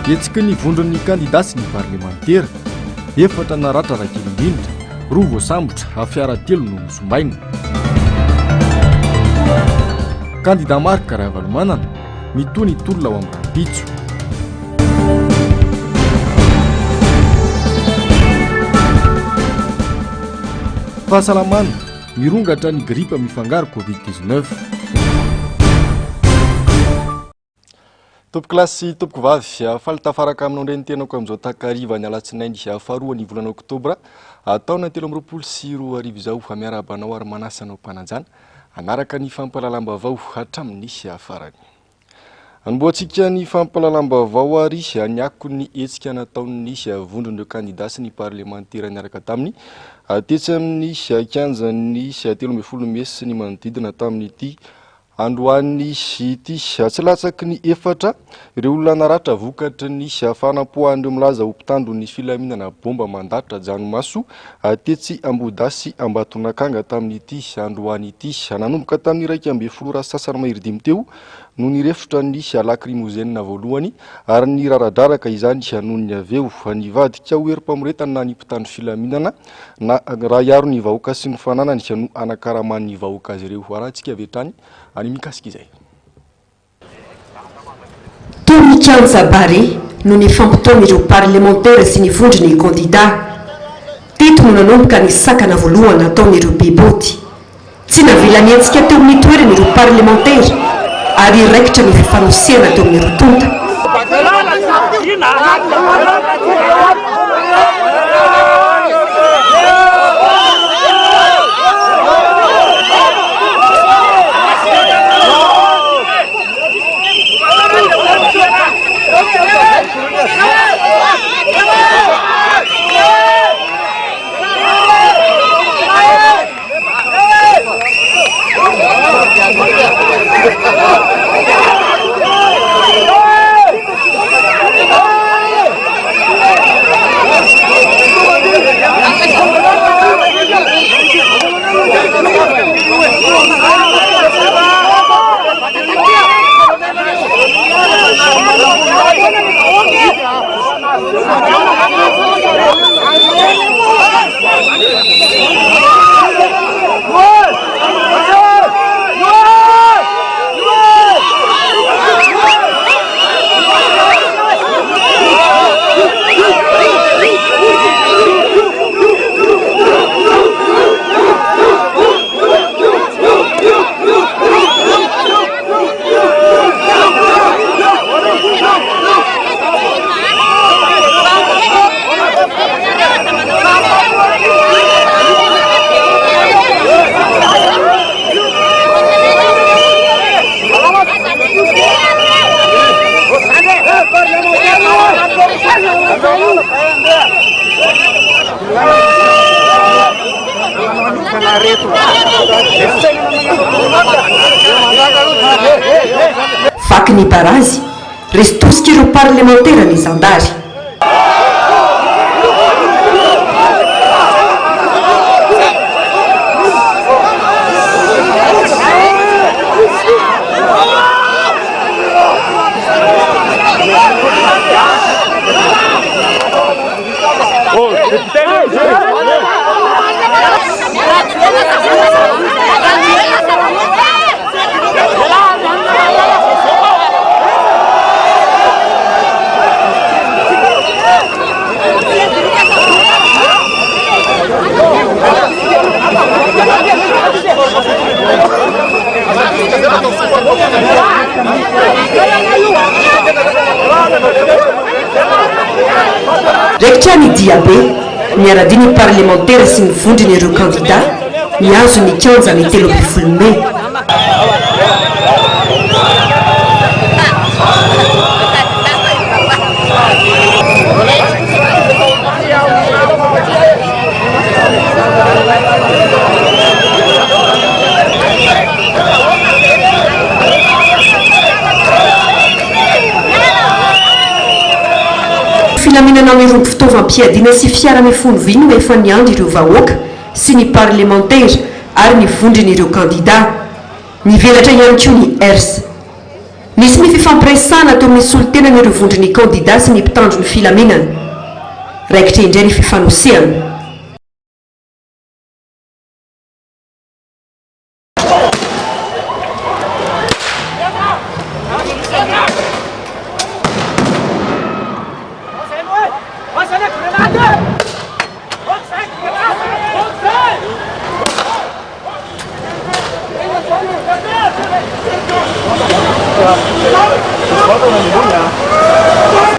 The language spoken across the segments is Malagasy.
etsika ny vondron'ny kandida sy ny parlementera efatra naratra rakely indrindra roa voasambotra afiara telo no nosombaina kandida Marc Ravalomanana mitony tolona ao amin'ny rampitso fahasalamana mirongatra ny gripa mifangaro Covid-19 Topo klasy topoko vavy falitafaraka aminao ndray ny tenako amin'izao takariva ny alatsinainy faharoa ny volana oktobra taona 2024 izao miarabanao ary manasanao mpananjana anaraka ny fampalalam-bavao hatramin'ny farany anboatsika ny fampalalam-bavao ary niako ny etsika nataon'ny vondron'ireo kandida sy ny parlementera niaraka taminy tetsy amin'ny kianjan'ny 13 Mesa ny manodidina tamin'ity androany ity tsy latsaky ny efatra ireo olona naratra vokatry ny fanampoandreo milaza ho mpitandro ny filaminana bomba mandatra janomaso tetsy Ambodasy Ambatonakanga tamin'ity androany ity nanomboka tamin'ny 12 sasany mahery-dimy teo no nirefitra ny lakrimogène voalohany ary ny raradraraka izany noho ny aveo nivadika ho erim-pamoretana na ny mpitandro filaminana na raha iaro ny vahoaka sy ny fananany no anakaraman'ny vahoaka azy ireo arahantsika avetrany any mikasika izay Tony Kianjabary no ny fampitaon'ireo parlementaire sy ny vondrony kandida teto no nanomboka ny sakana voalohany nataon'ireo beboty tsy navelany etsika teo amin'ny toeran'ireo parlementaire ary raikitra ny fifanosiana teo amin'ireo tonta Faky ny barazy resy tosika ireo parlementaire ny zandary raikitra ny diabe niaradiny parlementaire sy ny vondron'ireo kandida niazo ny kianja ny 30 Mei filaminana amin'ireo fitaovam-piadiana sy fiara-mifono vy no efa niandry ireo vahoaka sy ny parlementaire ary ny vondron'ireo kandida nivelatra ihany koa ny ERS Nisy ny fifampiresana teo amin'ny solon-tenany ireo vondrony kandida sy ny mpitandro ny filaminana. Raikitra indray ny fifanosehana.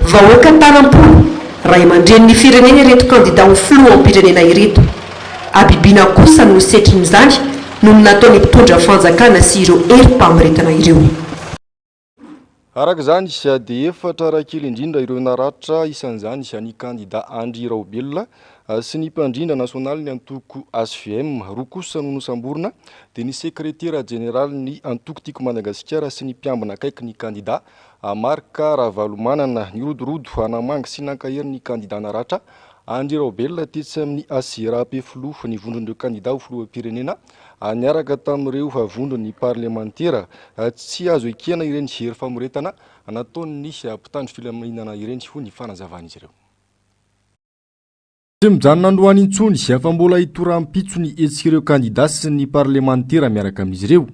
Vahoaka Tarampo, ray aman-dren'ny firenena ireto kandida ho filoha am-pirenena ireto. Abibiana kosa no setrin'izany no nataony mpitondra fanjakana sy ireo herim-pamoretana ireo. Araka izany dia efatra rakely indrindra ireo naratra isan'izany ny kandida Andry Raobelona sy ny mpandrindra nasionaly ny antoko ASVM, roa kosa no nosamborina dia ny sekretera jeneraly ny antoko tiako Madagasikara sy ny mpiambina akaiky ny kandida Marka Ravalomanana ny rodorodo anamangy sy nankahery ny kandida naratra Andry Raobelona tetsy amin'ny ACRAP-FLO ny vondron'ireo kandida ho filoham-pirenena niaraka tamin'ireo vondrony parlemantera tsy azo ekena ireny hery famoretana nataony mpitandro filaminana ireny ho ny fanazavan'izy ireo. Mijanona androany intsony fa mbola hitoram-pitso ny hetsika ireo kandida sy ny parlemantera miaraka amin'izy ireo.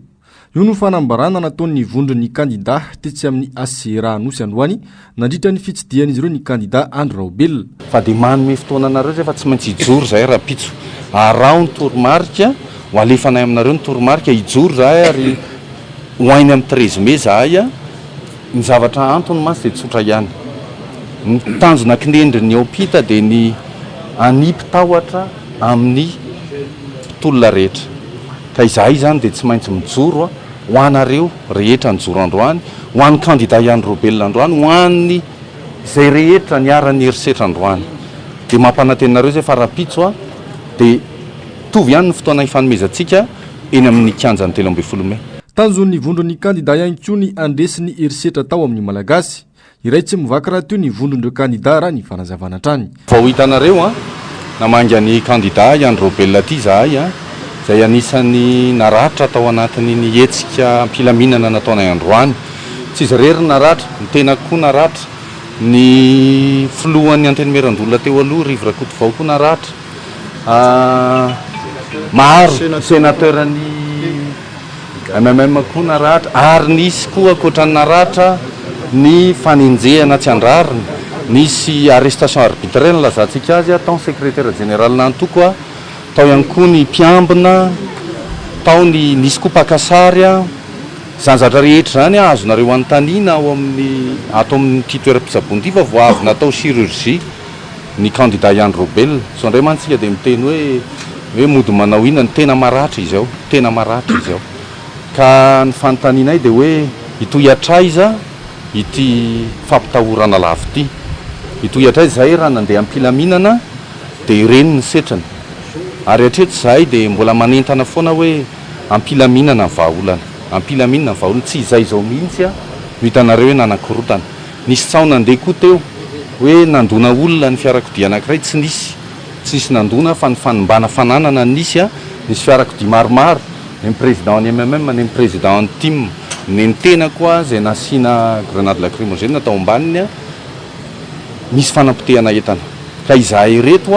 Io no fanambarana nataony vondrony kandida tetsy amin'ny ACRA nosy androany nandritra ny fitsidihan'izy ireo ny kandida Andry Raobelona. Fa dia manome fotoana anareo zay fa tsy maintsy hijoro zahay raha-pitso. Arao ny toromarika, ho alefanay aminareo ny toromarika, hijoro zahay ary hoainy amin'ny 13 mai zahay ny zavatra antony masy dia tsotra ihany. Ny tanjona kinendry ny aopita dia ny anipitahoatra amin'ny mpitolona rehetra. Ka izahay zany dia tsy maintsy mijoro ho anareo rehetra nijoro androany, ho an'ny kandida Andry Raobelona androany, ho an'ny izay rehetra niara-ny herisetra androany. Dia mampanantenareo zay fa raha-pitso dia tovy ihany ny fotoana ifanomezantsika eny amin'ny kianjan'ny 13 Mai. Tanjon'ny vondron'ny kandida ihany koa ny andresy ny herisetra tao amin'ny malagasy. Iray tsy mivaky raha teo ny vondron'ireo kandida raha ny fanazavana trany. Vao hitanareo namangy ny kandida Andry Raobelona ity zahay izay anisany naratra tao anatin'ny hetsika ampilaminana nataonay androany. Tsy izy rery naratra, ny tena koa naratra, ny filohan'ny Antenimieran-dolona teo aloha Rivo Rakotovao koa naratra, maro senateurany MMM koa naratra, ary nisy koa akoatran'ny naratra ny fanenjehana tsy andrariny, nisy arrestation arbitraire lazantsika azy tao secrétaire général nantoko tao ihany koa ny mpiambina, tao ny nisy koa pakasary zany zatra rehetra zany azonareo anontaniana ao amin'ny ato amin'ny toeram-pitsaboana fa vao avy natao chirurgie ny kandida Andry Raobelona. So indray mantsika dia miteny hoe mody manao ina ny tena maratra izy ao, tena maratra izy ao. Ka ny fanontanianay dia hoe itoy atraiza ity fampitahorana lavo ity, itoy atraiza zahay raha nandeha ampilaminana dia ireny ny setrany, ary hatreto zahay dia mbola manentana foana hoe ampilaminana ny vahaolana, ampilaminana ny vahaolana, tsy izay zao mihitsy no hitanareo hoe nanakorotana. Nisy tsao nandeha koa teo hoe nandona olona ny fiarakodia anankiray, tsy nisy nandona fa ny fanimbana fananana nisy fiarakodia maromaro, ny président ny MMM, ny président ny team, ny tena koa izay nasiana grenade lacrymogène natao ambaniny misy fanampotehana entana. Ka izahay reto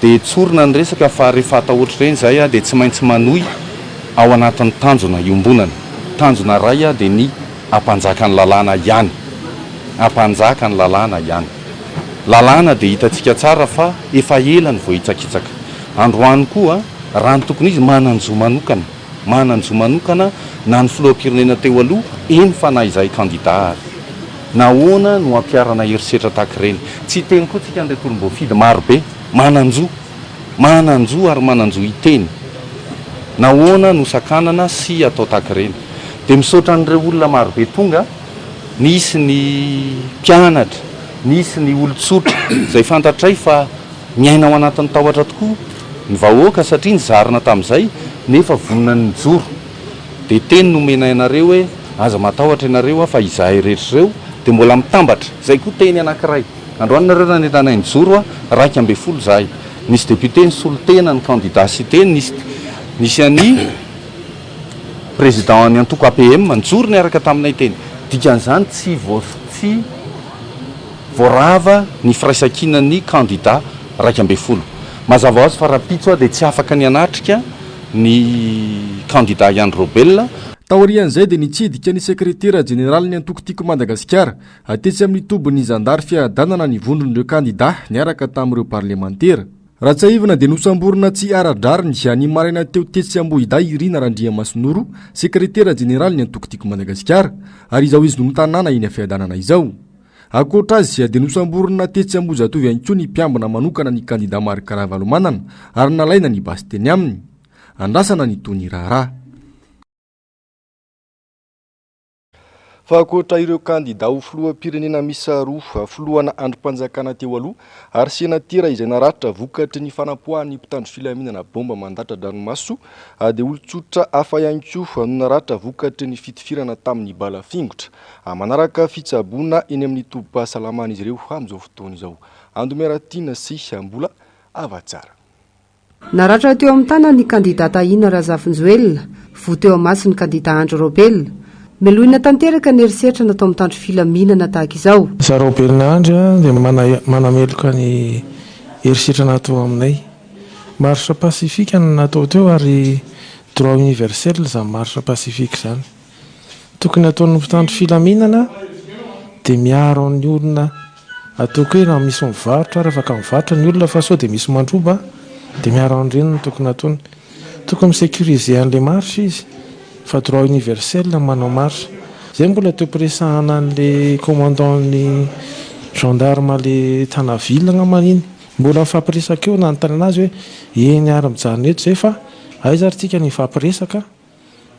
dia tsorina ny resaka fa rehefa atao ohatr'ireny izay dia tsy maintsy manohy ao anatin'ny tanjona iombonana. Tanjona ray dia ny hampanjaka ny lalàna ihany, hampanjaka ny lalàna ihany. Lalàna dia hitantsika tsara fa efa ela ny voahitsakitsaka. Androany koa raha ny tokony izy mananjo manokana na ny filoham-pirenena teo aloha eny fa na izahay kandida ary nahoana no ampiarana herisetra tahaka ireny. Tsy teny koa tsika andeha tolom-boafidy marobe, mananjo ary mananjo iteny, nahoana no sakanana sy atao tahaka ireny. Dia misaotra n'ireo olona marobe tonga, nisy ny mpianatra, nisy ny olon-tsotra izay fantatray fa miaina ao anatin'ny tahotra tokoa ny vahoaka satria nizarina tamin'izay nefa vonina ny joro. Dia teny nomenay anareo hoe aza matahotra ianareo fa izahay rehetra ireo dia mbola mitambatra. Izay koa teny anankiray androany nareo nanentanay ny joro 2 zahay, nisy député ny solotena ny candidat cité, nisy any président ny antoko APM nijoro niaraka taminay teny. dikan'izany tsy voarava ny firaisankina ny candidat raika ambe folo mazava ho azy fa raha pitso dia tsy afaka ny anatrika ny candidat Yann Robel. Taorian'izay dia nitsidika ny sekretera jeneraly ny antokotiko Madagasikara atetsy amin'ny tobony zandary fiadanana ny vondron'ireo candidat niaraka tamin'ireo parlemantera. Raha tsy aivana dia nosamborona tsy ara-drariny ny maraina teo tetsy Ambohiday Irina Randriamasinoro, sekretera jeneraly ny antokotiko Madagasikara, ary izao izy no tanàna iny fiadanana izao. Ankoatra azy dia nosamborona tetsy Ambohijatovy ihany koa ny mpiambina manokana ny candidat Marc Ravalomanana ary nalaina ny basy teny aminy. Andrasana ny Tony Rara. Fa ankoatra ireo candidat ho filoham-pirenena misa roa filohana androm-panjakana teo aloha ary senatera izay naratra vokatry ny fanapohan'ny mpitandro filaminana bomba mandatra dranomaso dia olon-tsotra hafa ihany koa no naratra vokatry ny fitifirana tamin'ny balafingotra manaraka fitsaboana eny amin'ny tobim-pahasalamana izy ireo amin'izao fotoana izao. Andomearatina sy mbola avatsara. Naratra teo amin'ny tana ny kandidata Ina Razafinjoelina, vo teo amasy ny kandidata Andro Robel. Meloina tanteraka ny erisetra natao amin'ny tandro filaminana tahaka izao. Za Robelina Andro dia manameloka ny erisetra natao aminay. Marche Pacifique no natao teo ary droit universel izany Marche Pacifique izany. Tokony ataon'ny mpitandro filaminana dia miaro ny olona ataoko hoe na misy mivarotra ary afaka mivarotra ny olona fa sao dia misy mandroba dia miaro an'ireny no tokony ataony. Tokony misécuriser an'ilay marche izy fa droit universel manao marche. Izay mbola teo presahana an'ilay commandant-ny gendarme le Tanaville maniny mbola mifampiresaka eo nanontany anazy hoe eny ara-mijanona eto izay fa aiza ary tsika ny fampiresaka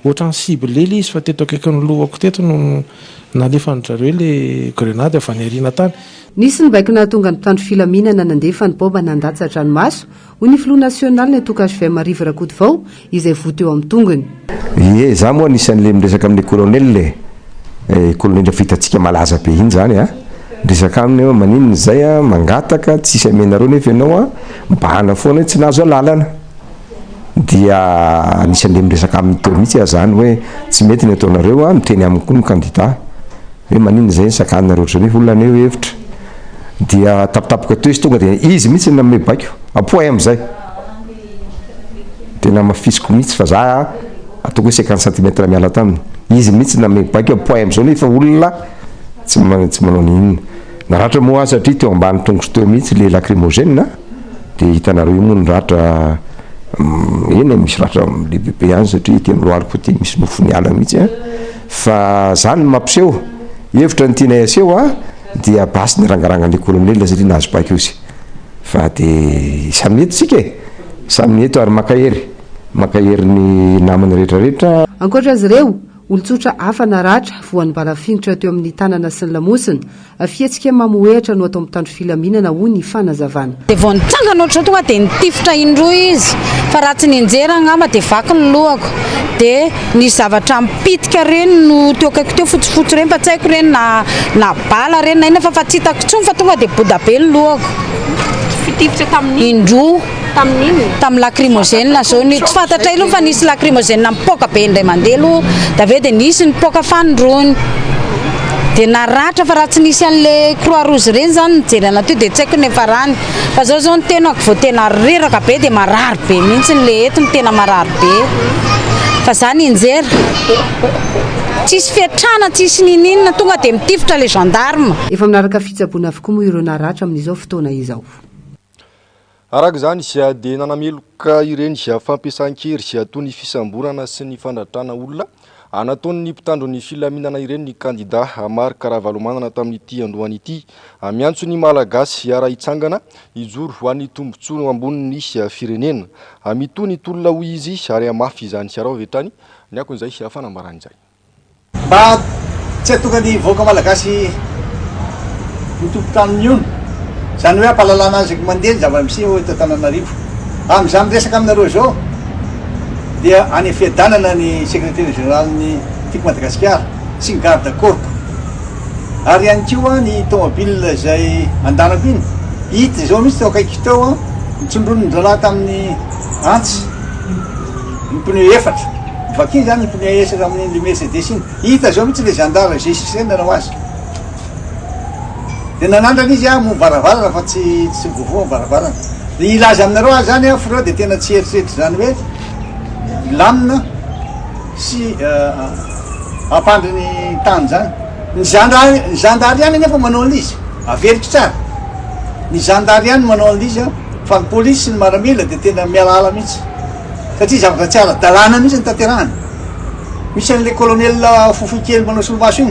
ohatran'ny siblely izy fa teto akaikin'ny lohako teto no nalefany zareo le grenade avy any ariana tany. Nisy ny baikina tonga ny mpitandro filaminana nandefa ny bomba nandatsa dranomaso hoy ny filoha nasionaly ny Tokasve Marivo Rakotovao izay voto eo amin'ny tongony. Za moa anisan'le miresaka amin'ny colonel vitatsika malaza be iny zany resaka aminy maninona zay mangataka tsisy amenareo nefa ianao mbahana foana tsy nazo lalana dia anisan'le miresaka amin'ny teo mihitsy zany hoe tsy mety ny ataonareo miteny aminy koa ny candidat hoe maninona zay sakanareo ohatrany hoe olona eo hevitra dia tapitapoka teo izy tonga dia izy mihitsy nanome baiko apoay am'izay tena mafisiko mihitsy fa za ataoko hoe 50 cm miala taminy izy mihitsy nanome baiko apoay am'izao nefa olona tsy manao ninona naratra moa azy satria teo ambany tongotra teo mihitsy le lacrymogène dia hitanareo io moa ny ratra eny misy ratra le bebe any satria ty amin'ny roaliko ty misy nofo ny ala mihitsy fa zany mampiseho hevitra ny tianay aseho dia basy ny rangarangan'le colonel satria nahazo baiko izy fa dia samy eto tsika samy eto ary makahery ny namany rehetrarehetra. Ankoatra azy ireo olon-tsotra hafa naratra voan'ny balafingotra teo amin'ny tanana sy ny lamosina fietsika mamoehatra no atao mitandro filaminana hoy ny fanazavana. Dia vao nitsangana ohatran tonga dia nitifitra indroa izy fa raha tsy ninjera angamba dia vaky ny lohako dia ny zavatra mipitika reny no teo akaiko teo fotsifotsy reny fa tsy haiko reny na bala reny na ina fa tsy hitako tsony fa tonga dia boda be ny lohako. Fitifitra tamin'ny indroa tamin'ny lacrymogène zao ny tsy fantatra ilo fa nisy lacrymogène mipoka be indray mandeha aloha dia avy eo dia nisy nipoka fanindrony dia naratra fa raha tsy nisy an'le croix rouge reny zany nijerana teo dia tsy haiko ny efa rany fa zao ny tenako vao tena reraka be dia marary be mihitsy le etony tena marary be fa zany injera tsisy fiatrana tsisy ninina tonga dia mitifitra le gendarme. Efa minaraka fitsaboana avokoa moa ireo naratra amin'izao fotoana izao. Araka izany dia nanameloka ireny fampiasan-kery toy ny fisamborana sy ny fandratrana olona nataon'ny mpitandro ny filaminana ireny ny candidat Marc Ravalomanana tamin'ity androany ity miantso ny malagasy ara hitsangana hijoro ho an'ny tombontsoa ambonin'ny firenena mitony tolona hoy izy ary amafy izany sy arao vetrany ny akon'izay fanambaran'izay mba tsy atonga ny voaka malagasy mitompotany miona zany hoe ampalalana azy mandeha ny zava-misy eto Antananarivo amin'izany resaka aminareo zao dia any fiadanana ny secrétaire général ny tiko Madagasikara sy ny garde corps ary ihany koa ny tomobile izay andanako iny hita zao mihitsy teo akaiky teo nitsondron'ny drala tamin'ny antsy ny pneu efatra vakiny zany mponiaesaka amin'ny Mercedes iny hita zao mihitsy le gendarme zay sisenana ho azy de nanandrana izy varavara fa tsy vovoa varavarana de ilaza aminareo azy zany fro de tena tsy eritreritry zany hoe lamina sy ampandriny tany zany ny zandary ihany nefa manao an'izy averitry tsara ny zandary ihany manao an'izy fa ny polisy sy ny maramila de tena mialala mihitsy satria zavatra tsy ara-dalàna mihitsy ny tanterahany misy an'le colonel fofoy kely manao solomaso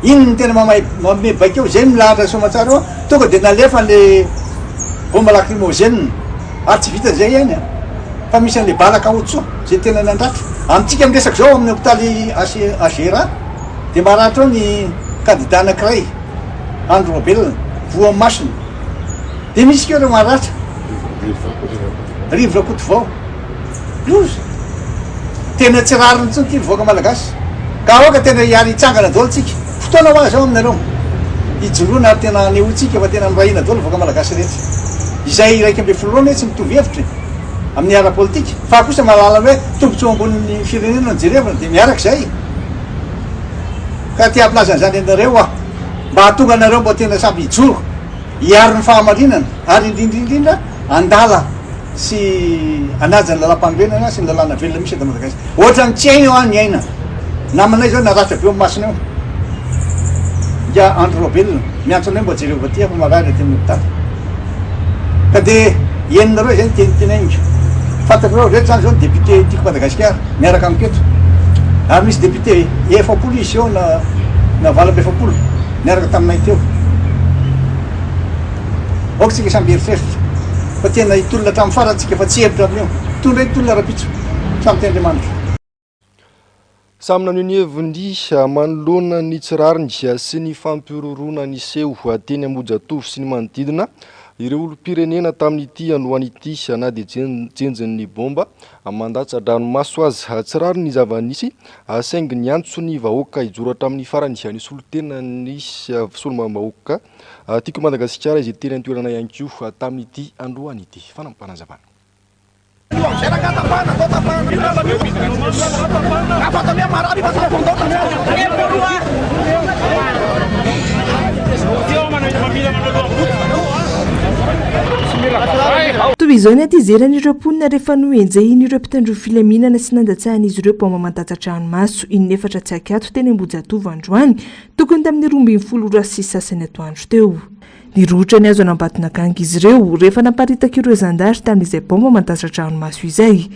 iny ny tena mame bakeo zay milahatra somatsara eo tonga de nalefa le bomba lacrymogène ary tsy vita zay ihany fa misy an'le balaka otsoa zay tena nandratra amintsika miresaky zao amin'ny hôpitaly agera de maratra eo ny candidat anankiray Andro Robel voa masina de misy keo reo maratra rivotra koto vao loza tena tsy rariny tsony ty voaka malagasy ka aoka tena iary itsangana dolo tsika fotoana ho azy ao aminareo ijoroana ary tena nehotsika fa tena mirahina dolo voaka malagasy rehetra izay raiky ambe folorona tsy mitovy hevitra amin'ny ara-politika fa kosa mahalala hoe tombotsoa ambonin'ny firenena ny jerevana de miaraka zay ka ty ampilazana zany anareo mba hatonga anareo mba tena samby ijoro hiaro ny fahamarinana ary indrindrindrindra andala sy anajany lalam-panorenana sy ny lalàna velona misy eto Madagasikara ohatra ny tsy aina eo any ny aina namanay zao naratra be masina eo ia Andro Robel miantso anay mba jereva ty fa marary teny hôpitaly ka de enonareo zay tenitenaingo fantakreo rehetra zany zao ny député tiako Madagasikara miaraka amiketo ary misy député efapolo izy eo na valambe efapolo miaraka taminay teo oka tsika samby eritreritra fa tena hitolona hatramin'ny farantsika fa tsy hevitra amin'io tondra hitolona rapitso samy Andriamanitra samina ny heviny manoloana ny tsirariny sy ny fampirorona ny seho teny Ambohijatovo sy ny manodidina ireo olo-pirenena tamin'ity androan'ity na dia jenjen'ny bomba mandatsa-dranomaso azy tsirariny ny zava-nisy saingy ny antso ny vahoaka hijoro hatramin'ny farany nisy olo-tena nisy solomam-bahoaka tiako Madagasikara izay teny antoerana ihany koa tamin'ity androan'ity fanampanazavana toy izao ny atizeranyireo mponina rehefa noenjehiny ireo mpitandro filaminana sy nandatsahan'izy ireo paoma mandatsa-dranomaso inefatra tsy akato teny Ambohijatovo androany tokony tamin'ny 12 sy sasany atoandro teo nirotra ny azo anambatona ganga izy ireo rehefa namparitaka ireo zandary tamin'izay paoma mandatsa-dranomaso izay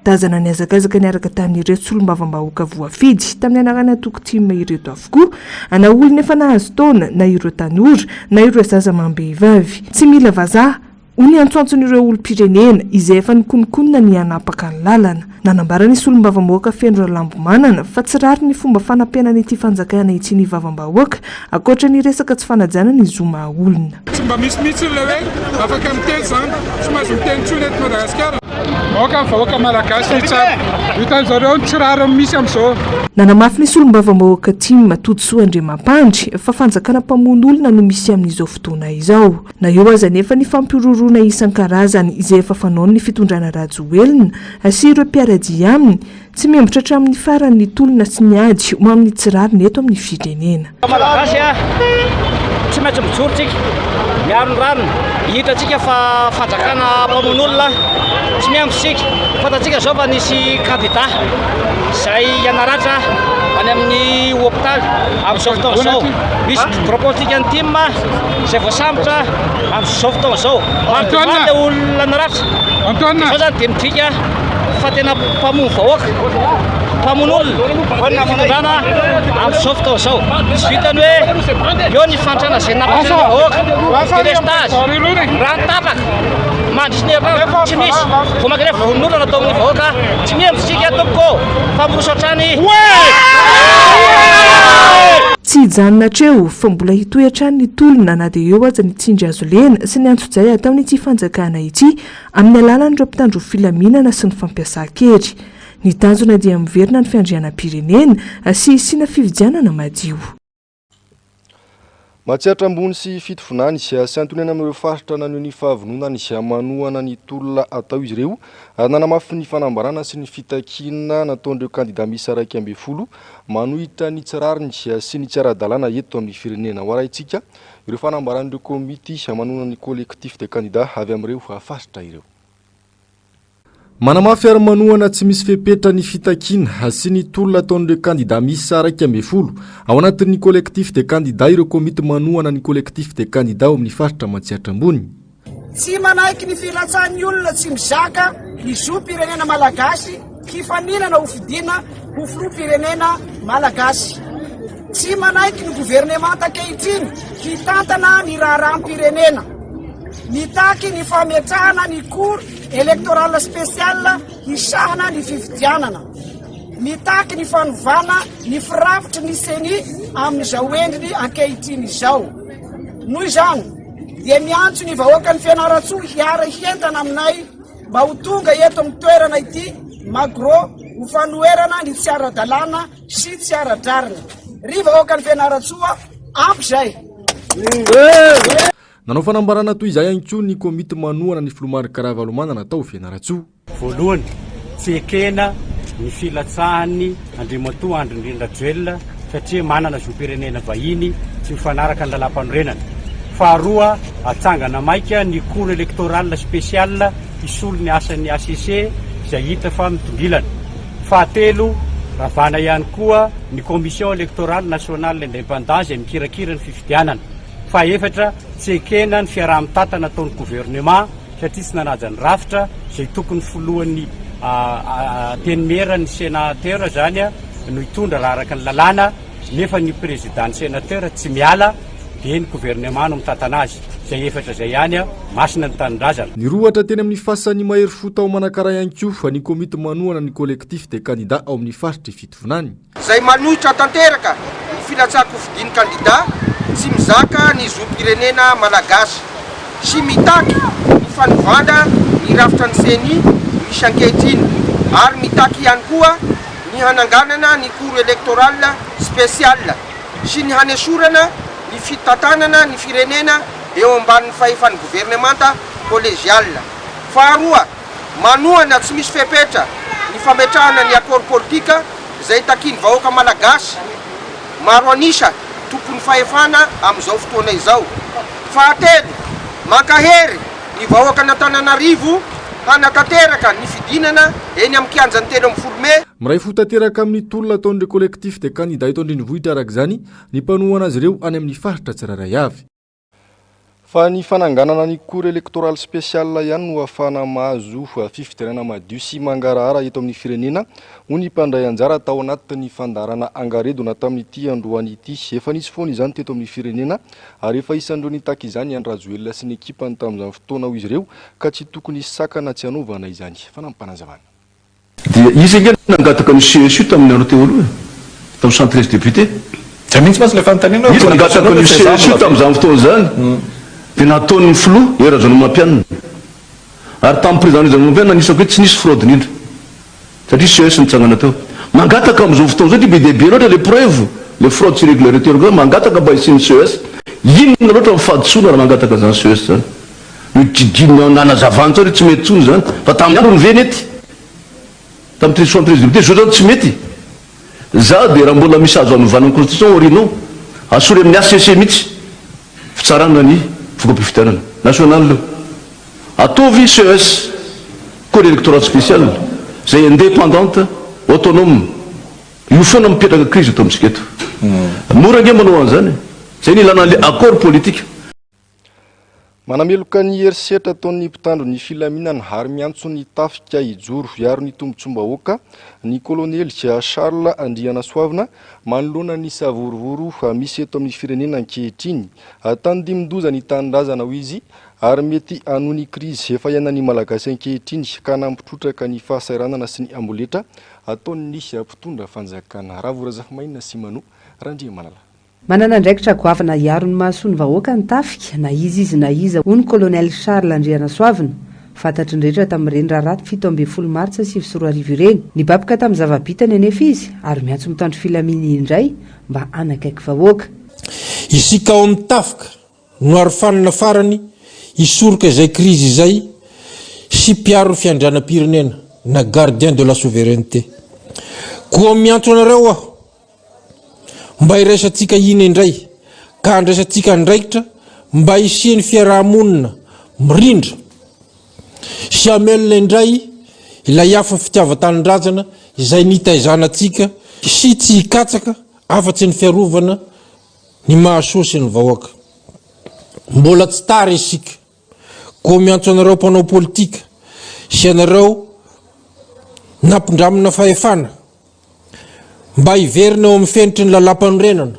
tazana ny azakazaka niaraka tamin'ireto solombavam-bahoaka voafidy tamin'ny anarana atokotima ireto avokoa ana olona efa nahazo taona na ireo tanora na ireo zaza amam-behivavy tsy mila vazaha Ony antsoantson'ireo olom-pirenena izay efa nikononkonona ny hanapaka ny lalana. Nanambarany solombavam-bahoaka feno Ralambomanana fa tsy rary ny fomba fanampianana ity fanjakana ity ny vavam-bahoaka ankoatra ny resaka tsy fanajana ny zoma olona. Mba misy le hoe afaka miteny zany somary miteny tsony eto Madagasikara. Vahoaka vahoaka malagasy tsara. Hitan'zareo tsy rary misy amin'izao. Nanamafy ny solombavam-bahoaka Tima Matodsoa Andriamampandry fa fanjakana mpamono olona no misy amin'izao fotoana izao. Na eo aza nefa ny fampirorona isan-karazany izay efa fanao ny fitondrana rajoelina sy ireo mpiaradia aminy tsy membotra hatramin'ny farany ny tolona sy ny ady ho amin'ny tsirariny eto amin'ny firenena. Malagasy tsy maintsy mijoro tsika miaro ny rano hitantsika fa fanjakana mpamono olona tsy miambosika fantatsika zao fa nisy candidat izay ianaratra any amin'ny hôpitaly amin'izao fotoana izao misy propotsika ny team izay voasambotra amin'izao fotoana izao mandomande olona naratra izao zany dia midrika fa tena mpamono vahoaka mpamono olona fitondrana amin'izao fotoana izao tsy vitany hoe eo ny fantrana izay nampasana vahoaka delestage raha tapaka mandrisy ny herinaratra tsy misy vao mankiref vonin'olona natao amin'ny vahoaka tsy miembosika tompoko mpamono hatrany tsy hijanona hatreo fa mbola hitoehatrany ny tolona na dia eo aza ny tsindry azo lena sy ny antso-jay ataon'ity fanjakana ity amin'ny alalan'ireo mpitandro filaminana sy ny fampiasa-kery. Ny tanjona dia miverina ny fiandrianam-pirenena sy sina fividianana madio. Matsiatra ambony sy fitovinany sy antonena amin'ireo faritra naneo ny fahavononany sy manohana ny tolona atao izy ireo ary nanamafy ny fanambarana sy ny fitakiana nataon'ireo kandida misy 12 manohitra ny tsirariny sy ny tsara-dalàna eto amin'ny firenena hoaraintsika ireo fanambaran'ireo komity manohana ny collectif de candidats avy amin'ireo faritra ireo. Manamafy ary manohana tsy misy fepetra ny fitakiana sy ny tolona ataon'ireo kandida misy 12 ao anatin'ny collectif de candidats ireo komity manohana ny collectif de candidats ao amin'ny faritra Matsiatra ambony. Tsy manaiky ny filatsan'ny olona tsy mizaka izo-pirenena malagasy hifaninana ho fidina ho filoham-pirenena malagasy. Tsy manaiky ny gouvernemanta ankehitriny hitantana ny raharaham-pirenena. Mitaky ny fametrahana ny cour électorale spéciale hisahana ny fifidianana. Mitaky ny fanovana ny firafitry ny seni amin'izao endriny ankehitriny izao. Noho izany dia miantso ny vahoaka ny Fianarantsoa hiara hientana aminay mba ho tonga eto amin'ny toerana ity magro ho fanoherana ny tsy ara-dalàna sy tsy ara-dravina. Ry vahoaka ny Fianarantsoa ampy izay. Nanao fanambarana toy izay ihany koa ny komity manohana ny Filomary Karavalomana natao Fianarantsoa. Voalohany, tsy ekena ny filatsahan'ny Andriamatoa Andry Nirintsoa satria manana zo-pirenena vahiny tsy mifanaraka ny lalam-panorenana. Faharoa, atsangana maika ny cour électorale spéciale isolo ny asan'ny ACC izay hita fa mitongilana. Fahatelo, ravana ihany koa ny commission électorale nationale indépendant izay mikirakira ny fifidianana. Fahaefatra, tsy ekena ny fiaraha-mitantana ataon'ny gouvernement satria tsy nanaja ny rafitra izay tokony folohan'ny tenimerany sénateur zany no hitondra raha araka ny lalàna nefa ny président ny sénateur tsy miala dia ny gouvernement no mitantana azy. Izay efatra izay ihany masina ny tanindrazana. Ny rohatra teny amin'ny fasany mahery fota ao manakara ihany koa fa ny komity manohana ny collectif de candidats ao amin'ny faritry fitovinany. Izay manohitra tanteraka ny filatsako fidiny candidat tsy mizaka ny zo-pirenena malagasy sy mitaky ny fanovana ny rafitra ny seni misy ankehitriny ary mitaky ihany koa ny hananganana ny cour électorale spéciale sy ny hanesorana ny fitantanana ny firenena eo ambanin'ny fahefan'ny gouvernemanta collégiale. Faharoa, manohana tsy misy fepetra ny fametrahana ny accord politika izay takiany vahoaka malagasy maro anisa tokony fahefana amin'izao fotoana izao. Fahatelo, mankahery ny vahoaka n'Antananarivo hanatanteraka ny fidinana eny amin'ny kianjan'ny 30 Mey. Miray fotanteraka amin'ny tolona ataon'ireo collectif de candidats eto andrenivohitra araka izany ny mpanohana azy ireo any amin'ny faritra tsirairay avy. Fa ny fananganana ny cour électorale spéciale ihany no ahafahana mahazo fifidianana madio sy mangarahara eto amin'ny firenena ho ny mpandray anjara tao anatin'ny fandarana angaredona tamin'ity androany ity. Efa nisy foana izany teto amin'ny firenena ary efa isan'ireo nitaky izany Andry Rajoelina sy ny ekipany tamin'izany fotoana ho izy ireo ka tsy tokony sakana tsy hanaovana izany. Fanampanazavana. Dia izy engeny nangataka ny CSU tamin'ny andro teo aloha tamin'ny 113 député. Mihitsy masy le fanontaniana. Izy nangataka ny CSU tamin'izany fotoana izany. Dia nataon'ny filoha era Ranomampianina. Ary tamin'ny président Ranomampianina anisako hoe tsy nisy fraude indrindra. Satria CES nitsangana teo. Mangataka amin'izao fotoana izao dia be dia be loatra les preuves, les fraudes sy irrégularité mangataka mba hisian'ny CES. Inona loatra mifaditsoana raha mangataka izany CES zany. Io didina nanazavana tsara tsy mety tsony zany. Fa tamin'ny andro ny venety. Tamin'ny 73 député zao zany tsy mety. Za dia raha mbola misy azo anovanan'ny constitution orino asolo amin'ny ACC mihitsy fitsarana ny fokom-pifidianana national. Ataovy CES corps électoral spécial zay indépendante autonome. Io foana mipetraka crise eto amintsika eto. Mora nge manao an'izany. Zay ny ilana le accord politique. Manameloka ny herisetra ataon'ny mpitandro ny filaminana ary miantso ny tafika hijoro hiaro ny tombontsom-bahoaka ny kolonely Charles Andrianasoavina manoloana ny savorovoro misy eto amin'ny firenena ankehitriny. Tandimin-doza ny tanindrazana ho izy ary mety hanohy ny krizy efa iainan'ny malagasy ankehitriny ka nampitrotraka ny fahasairanana sy ny amboletra ataon'ny mpitondra fanjakana. Ravorazafy-mainina sy Mano Randriamanala. Manana andraikitra goavana hiaro ny mahasoa ny vahoaka ny tafika na izy na iza hoy ny kolonely Charles Andrianasoavina. Fantatry ny rehetra tamin'ny reny raharaty 17 Martsa 2024 ireny. Nibabaka tamin'ny zava-bitany anefa izy ary miantso mitandro filaminana indray mba hanakaiky vahoaka. isika ao amin'ny tafika no arofanina farany isoroka izay krizy izay sy mpiaro ny fiandrianam-pirenena na gardien de la souveraineté. Koa miantso anareo aho mba iraisantsika iny indray ka andraisantsika andraikitra mba isiany fiarahamonina mirindra sy amelona indray ilay hafa fitiavan-tanindrazana izay nitaizanantsika sy tsy hikatsaka afa-tsy ny fiarovana ny mahasoa sy ny vahoaka. Mbola tsy tary isika koa miantso anareo mpanao politika sy anareo nampindramina fahefana mba hiverina eo amin'ny fenitry ny lalam-panorenana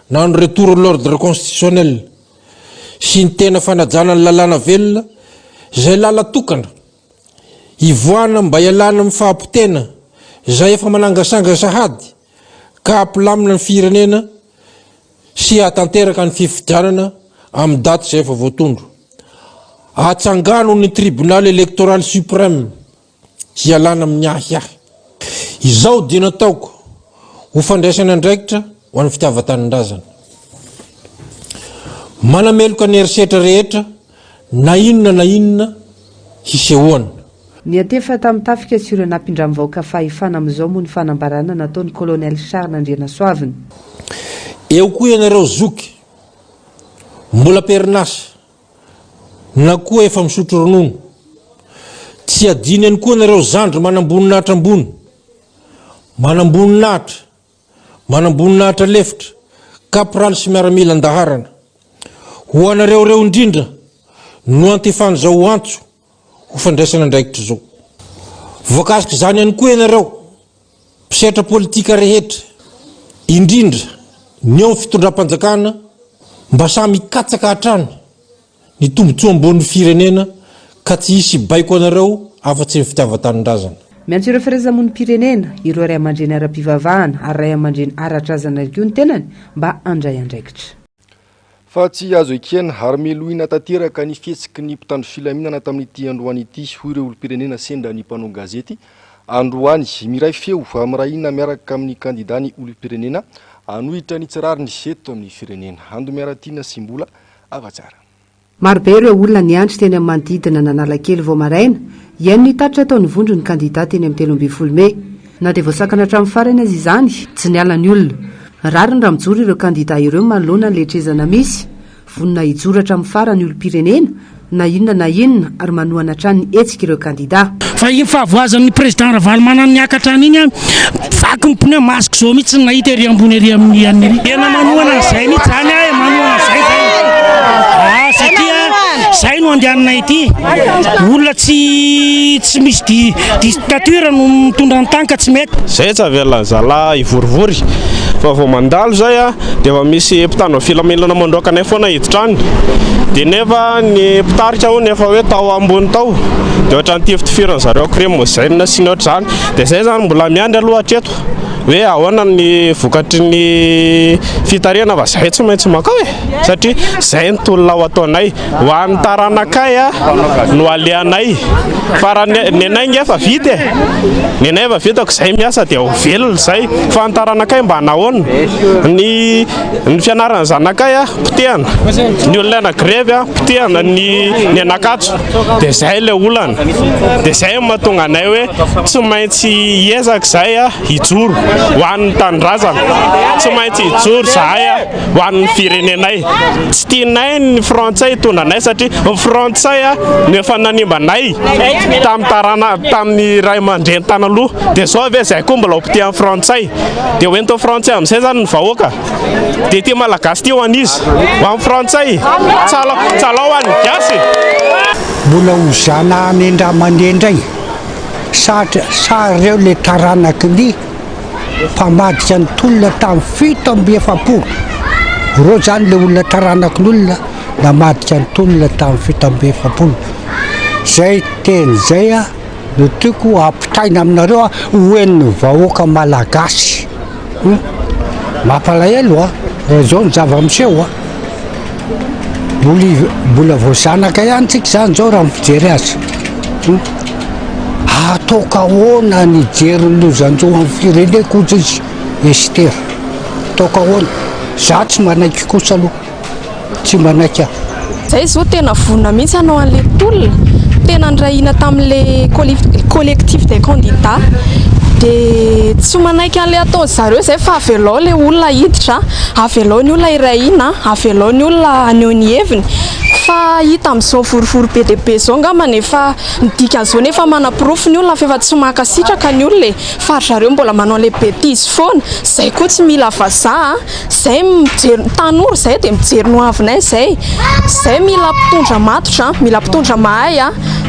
na ny retour l'ordre constitutionnel sy ny tena fanajana ny lalàna velona izay lala tokana hivoana mba hialana amin'ny fahampotena izay efa manangasanga sahady ka hampilamina ny firenena sy hatanteraka ny fifidianana amin'ny daty izay efa voatondro. Hatsangano ny tribunal électoral suprême sy hialana amin'ny ahiahy. Izao dia nataoko ho fandraisana andraikitra ho an'ny fitiavan-tanindrazana. Manameloka ny erisetra rehetra na inona hisehoana. Ny atefa tamin'ny tafika sy ireo nampindram-vahoaka fahefana amin'izao moa ny fanambarana nataony colonel Charles Andrianasoaviny. Eo koa ianareo zoky mbola perinasa na koa efa misotro ronono, tsy adiny any koa nareo zandry manamboninahitra ambony, manamboninahitra lefitra, kaporaly sy miaramila andaharana. Ho anareo reo indrindra no antefany zao antso ho fandraisana andraikitra zao. Voakasika zany any koa ianareo mpisetra politika rehetra, indrindra ny eo amin'ny fitondram-panjakana mba samy katsaka hatrany ny tombotsoa ambony firenena ka tsy hisy baiko anareo afa-tsy ny fitiavan-tanindrazana. Miantso ireo firaisamonim-pirenena, ireo ray aman-dreny ara-pivavahana ary ray aman-dreny ara-drazana koa ny tenany mba andray andraikitra. Fa tsy azo ekena ary melohina tanteraka ny fihetsiky ny mpitandro filaminana tamin'ity androany ity hoy ireo olom-pirenena sendra ny mpanao gazety. Androany miray feo amirahina miaraka amin'ny kandida ny olom-pirenena anohitra ny tsirary ny seto amin'ny firenena. Ando miaratina Simbola avatsara. Marobe ireo olona niandry teny amin'ny manodidina n'Analakely vao maraina iany ny tatra ataony vondro ny kandida teny amin'ny 13 Mey. Na dia voasakana hatramin'ny farany azy izany tsy niala ny olona. Rary ny ramijoro ireo kandida ireo manoloana ny letrezana misy, vonona hijoro hatramin'ny farany olom-pirenena na inona ary manohana hatrany ny hetsika ireo kandida. Fa iny fahavoazan'ny président Ravalomanana niakatra an'iny vaky ny pneu masque zao mihitsy ny nahita ery ambony ery amin'ny an'iny. Tena manohana an'izay mihitsy zany ahy, manohana an'izay satria zay no andehanana ity. Olona tsy misy dictature no mitondra ny tanka tsy mety. Zay tsy avela zala ivorivory. Fa vao mandalo zay dia efa misy mpitandro filaminana mandroaka foana hiditra any. Dia nefa ny mpitarika ho nefa hoe tao ambony tao. Dia ohatran'ny tiftifirana zareo kremozanina sy ny ohatr'izany. Dia zay zany mbola miandry aloha hatreto hoe ahoana ny vokatry ny fitarihana fa zay tsy maintsy makao satria zay ny tolona ho ataonay ho an'ny taranakay no alehanay fa raha ny anay ngefa vita ny anay efa vitako zay miasa dia ho velona zay fa ny taranakay mba nahoana ny fianarana zanakay potehana ny olona grevy potehana ny anakatso dia zay le olana dia zay mahatonga anay hoe tsy maintsy hiezaka zay hijoro ho an'ny tanindrazana tsy maintsy hijoro zahay ho an'ny firenenay. Tsy tianay ny frantsay hitondra anay satria ny frantsay no efa nanimbanay tamin'ny ray aman-dreny tanaloha dia zao ve zay koa mbola hopitehan'ny frantsay dia hoentao frantsay amin'izay zany ny vahoaka dia ty malagasy ty ho an'izy ho amin'ny frantsay tsala ho an'ny gasy. Mbola hozana anendra manendray sareo le taranaky ny mpamadika ny tolona tamin'ny 7 reo zany le olona taranaky n'olona namadika ny tolona tamin'ny 7 zay teny zay no tiako ampitaina aminareo hoen'ny vahoaka malagasy mampalahelo raha zao ny zava-miseho mbola voazanaka ihany tsika zany zao raha mifijery azy ataoka ahoana ny jery ny lozanjo amin'ny fireneko ozy izy Ester ataoka ahoana za tsy manaiky kosa aloha tsy manaiky aho zay zao tena vonona mihitsy anao an'le tolona tena ndrahina tamin'le collectif des candidats dia tsy manaiky an'le atao zareo zay fa avelao le olona hiditra avelao ny olona irahina avelao ny olona aneo ny heviny fa hita amin'izao vorivory be dia be zao ngambany efa midika an'izao nefa manapirofo ny olona fa efa tsy mankasitraka ny olona fa ry zareo mbola manao le bêtise foana zay koa tsy mila vazaha zay mijery tanora zay dia mijery no avinay zay mila mpitondra matotra mila mpitondra mahay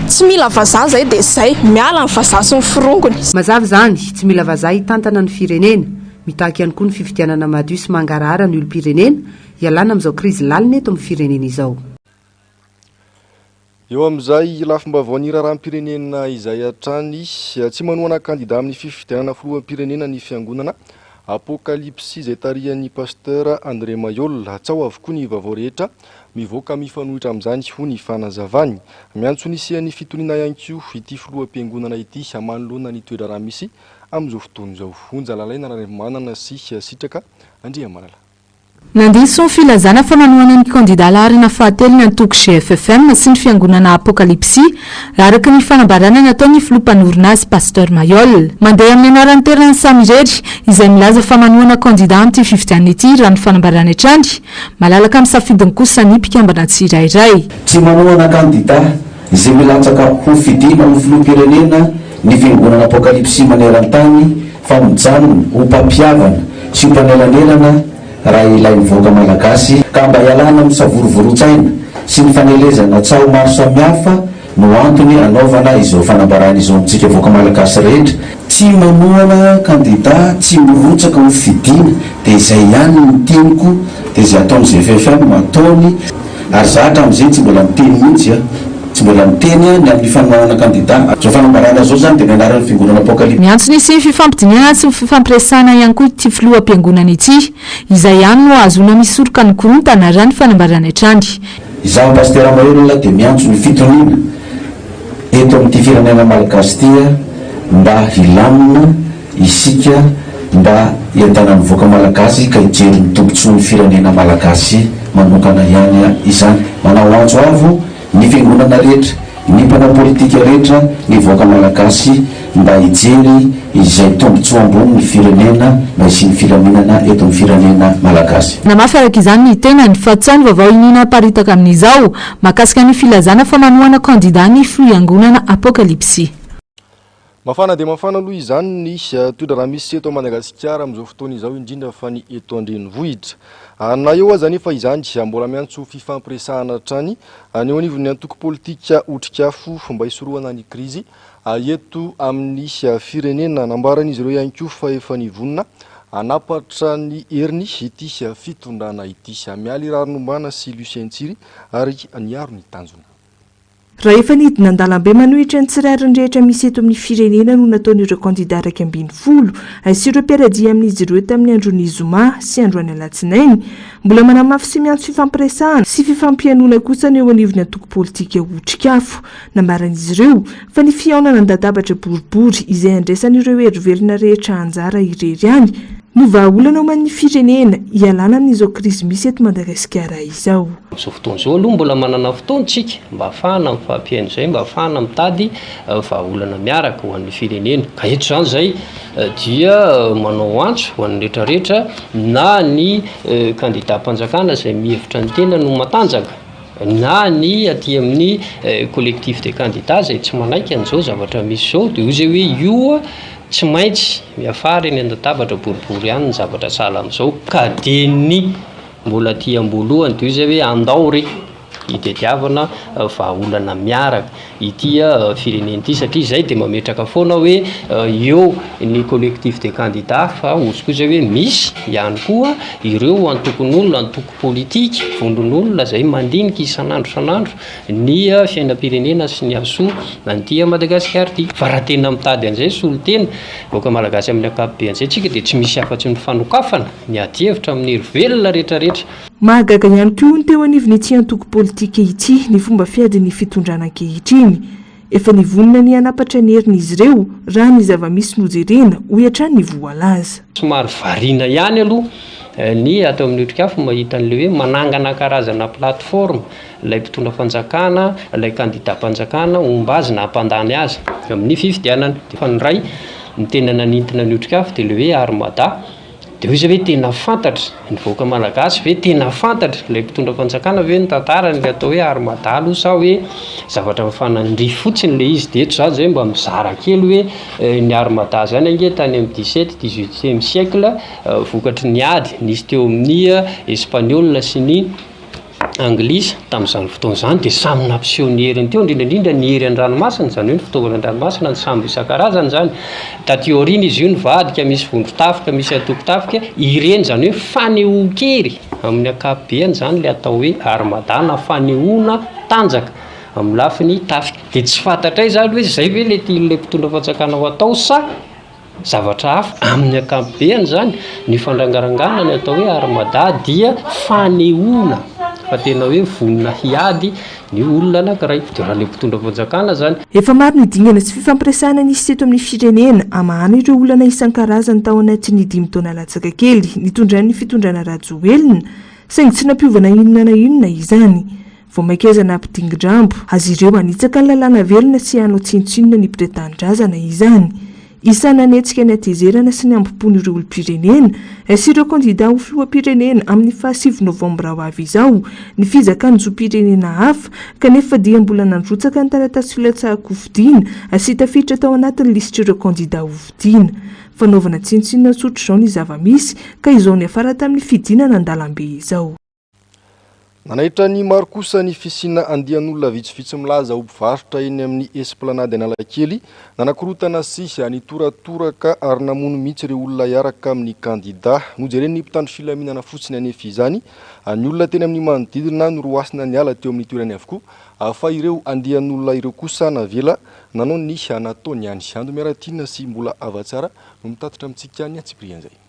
tsy mila vazaha zay dia zay miala ny vazaha sy ny firongony mazava zany tsy mila vazaha hitantana ny firenena mitaky ihany koa ny fividianana madio sy mangarahara ny olom-pirenena ialana amin'izao krizy lalina eto amin'ny firenena izao. Eo amin'izay lafim-baovao ny raharaham-pirenena izay hatrany tsy manohana kandida amin'ny fifidianana filoham-pirenena ny fiangonana apokalipsy izay tarihan'ny pasteur André Mayol hatsao avokoa ny vaovao rehetra mivoaka mifanohitra amin'izany ho ny fanazavany miantso nisian'ny fitoniana ihany koa ity filoham-piangonana ity manoloana ny toetra raha misy amin'izao fotoana izao onja lalaina manana sy sitraka Andriamanala. Nandiso filazana famanoana ny kandida laharana fahatelo ny antoko GFFM sy ny fiangonana apokalipsy araka ny fanambarana nataony filompanorinazy pasteur Mayol mandeha amin'ny anaran'ny terany samirery izay milaza famanoana kandida amin'ity fifidianana ity raha ny fanambarana hatrany malalaka amin'ny safidiny kosa ny mpikambana tsirairay tsy manoana kandida izay milatsaka ho fidina ho filoham-pirenena ny fiangonana apokalipsy maneran-tany fa mijanona ho mpampiavana sy mpanelanelana raha ilay mivoaka malagasy ka mba ialana amin'ny savorovorotsaina sy ny fanelezana tsao maro samihafa no antony anaovana izao fanambarana izao amintsika voaka malagasy rehetra tsy manoana kandida tsy mirotsaka ho fidina dia izay ihany ny teniko dia izay ataony GFFM ataony ary zahatra amin'izay tsy mbola miteny mihitsy tsy mbola miteny ny amin'ny fanoana kandida zao fanambarana zao zany dia mianarana fiangonana apokalipsy miantso nisy fifampidiniana sy fifampiresana ihany koa ity filoham-piangonana ity izay ihany no azona misoroka ny korontana raha ny fanambarana hatrany izaho pasteur Mayol dia miantso ny fitoniana eto amin'ity firenena malagasy ity mba hilamina isika mba hientana mivoaka malagasy ka hijery ny tombontsoa ny firenena malagasy manokana ihany izany manao antso avo ny fiangonana rehetra ny mpanao politika rehetra ny voaka malagasy mba hijery izay tombontsoa ambony ny firenena mba hisy filaminana eto amin'ny firenena malagasy namafy araka izany ny tenany fa tsy ny vaovao inina paritaka amin'izao mahakasika ny filazana famanoana kandida ny fiangonana apokalipsy mafana dia mafana aloha izany ny toedra raha misy eto Madagasikara amin'izao fotoana izao indrindra fa ny eto andrenivohitra na eo aza nefa izany mbola miantso fifampiresahana hatrany ny eo anivon'ny antoko politika otrikafo fomba hisorohana ny krizy eto amin'ny firenena nambaran'izy ireo ihany koa fa efa nivonina anapatra ny heriny ity fitondrana ity mialy rarinombana sy Lucien Tsiry ary niaro ny tanjona raha efa nidina an-dalambe manohitra ny tsirairy rehetra misy eto amin'ny firenena no nataon'ireo kandida raika ambin'ny folo sy ireo mpiaradia amin'izy ireo tamin'ny andron'ny zoma sy androany alatsinainy mbola manamafy sy miantso fifampiresahana sy fifampianona kosa ny eo anivon'ny antoko politika otrikafo nambaran'izy ireo fa ny fiaonana ny dadabatra boribory izay andraisan'ireo hery-velona rehetra anjara irery any no vahaolana ao man'ny firenena ialana amin'izao krizy misy eto Madagasikara izao amin'izao fotoana izao aloha mbola manana fotoantsika mba ahafahana mifampiaino izay mba ahafahana mitady vahaolana miaraka ho an'ny firenena ka eto izany izay dia manao antso ho an'ny rehetrarehetra na ny kandida mpanjakana izay mihevitra ny tena no matanjaka na ny aty amin'ny collectif des candidats izay tsy manaiky an'izao zavatra misy izao dia io zay hoe io tsy maintsy miafara eny an-databatra boribory ihany ny zavatra sahala amin'izao ka dia ny mbola ty ambolohany dia io zay hoe andao re hitadiavana vahaolana miaraka ity firenena ity satria izay dia mametraka foana hoe eo ny collectif des candidats fa ozy koa zay hoe misy ihany koa ireo antokon'olona antoko politika vondron'olona izay mandinika isan'andro ny fiainam-pirenena sy ny asoa an'ity Madagasikara ity fa raha tena mitady an'izay solotena voaka malagasy amin'ny ankapobeny izay tsika dia tsy misy afa-tsy ny fanokafana ny ady hevitra amin'ny hery-velona rehetrarehetra mahagaga ihany koa ny teo anivony ity antoko politika ity ny fomba fiadiny fitondrana ankehitriny efa nivonina ny anapatra ny herin'izy ireo raha ny zava-misy nojerena ho hatrany ny voalaza somary variana ihany aloha ny atao amin'ny otrikafo mahita an'le hoe manangana karazana plateforme ilay mpitondra fanjakana, ilay kandida mpanjakana omba azy na hampandany azy amin'ny fifidianana. Dia fa ny ray ny tena nanintona ny otrikafo dia le hoe armada. Dia hoe izy hoe tena fantatra ny vahoaka malagasy hoe tena fantatra ilay mpitondra fanjakana hoe ny tantarany ilay atao hoe armada aloha sa hoe zavatra mifanandry fotsiny ilay izy. Dia eto izany zay mba mizara kely hoe ny armada zany ange tany amin'ny 17-18e siècle vokatry ny ady nisy teo amin'ny espaniola sy ny anglisy tamin'izany fotoana izany. Dia samy nampiseho ny heriny teo indrindrandrindra ny hery an-dranomasina, izany hoe ny fitaovana an-dranomasina ny sambo isan-karazany zany. Taty aoriana izy io ny vadika, misy vondro-tafika, misy atoko-tafika, ireny zany hoe fanehoan-kery amin'ny ankapobeny zany le atao hoe armada na fanehoana tanjaka amin'ny lafiny tafika. Dia tsy fantatray zany hoe zay ve le tian'ilay mpitondra fanjakana ho atao sa zavatra hafa amin'ny ankapobeny zany. Ny fandrangarangana ny atao hoe armada dia fanehoana fa tena hoe vonona hiady ny olona anankiray. Dia raha le mpitondra fanjakana zany. Efa maro ny dingana sy fifampiresahana nisy teto amin'ny firenena amahana ireo olana isan-karazany tao anatin'ny 5 taona latsaka kely nitondran'ny fitondrana rajoelina saingy tsy nampiovana inona na inona izany. Vao maikazana ampidingi-drambo azy ireo manitsaka ny lalàna velona sy hanao tsinontsinona ny mpiretan-drazana izany. Isana netsika ny atezerana sy ny ambompony ireo olom-pirenena sy ireo kandida ho filoham-pirenena amin'ny 7 novambra ho avy izao ny fizakany zoam-pirenena hafa kanefa dia mbola nandrotsaka ny taratasy filatsaham-kofidiana sy tafiditra tao anatin'ny lisitra ireo kandida ho vidiana. Fanaovana tsinontsinona tsotra izao ny zava-misy ka izao ny afara tamin'ny fidinana an-dalambe izao. Nanaitra ny maro kosa ny fisina andian'olona vitsivitsy milaza ho mpivarotra eny amin'ny esplanady Analakely nanakorotana sisy nitoratoraka ary namono mihitsy ireo olona hiaraka amin'ny kandida. Nojereny ny mpitandro filaminana fotsiny anefa izany ny olona teny amin'ny manodidina no roasina ny ala teo amin'ny toerany avokoa fa ireo andian'olona ireo kosa navela nanao ny nataony ihany. Ando miaratina sy mbola avatsara no mitatitra amintsika ny atsiprian'izay.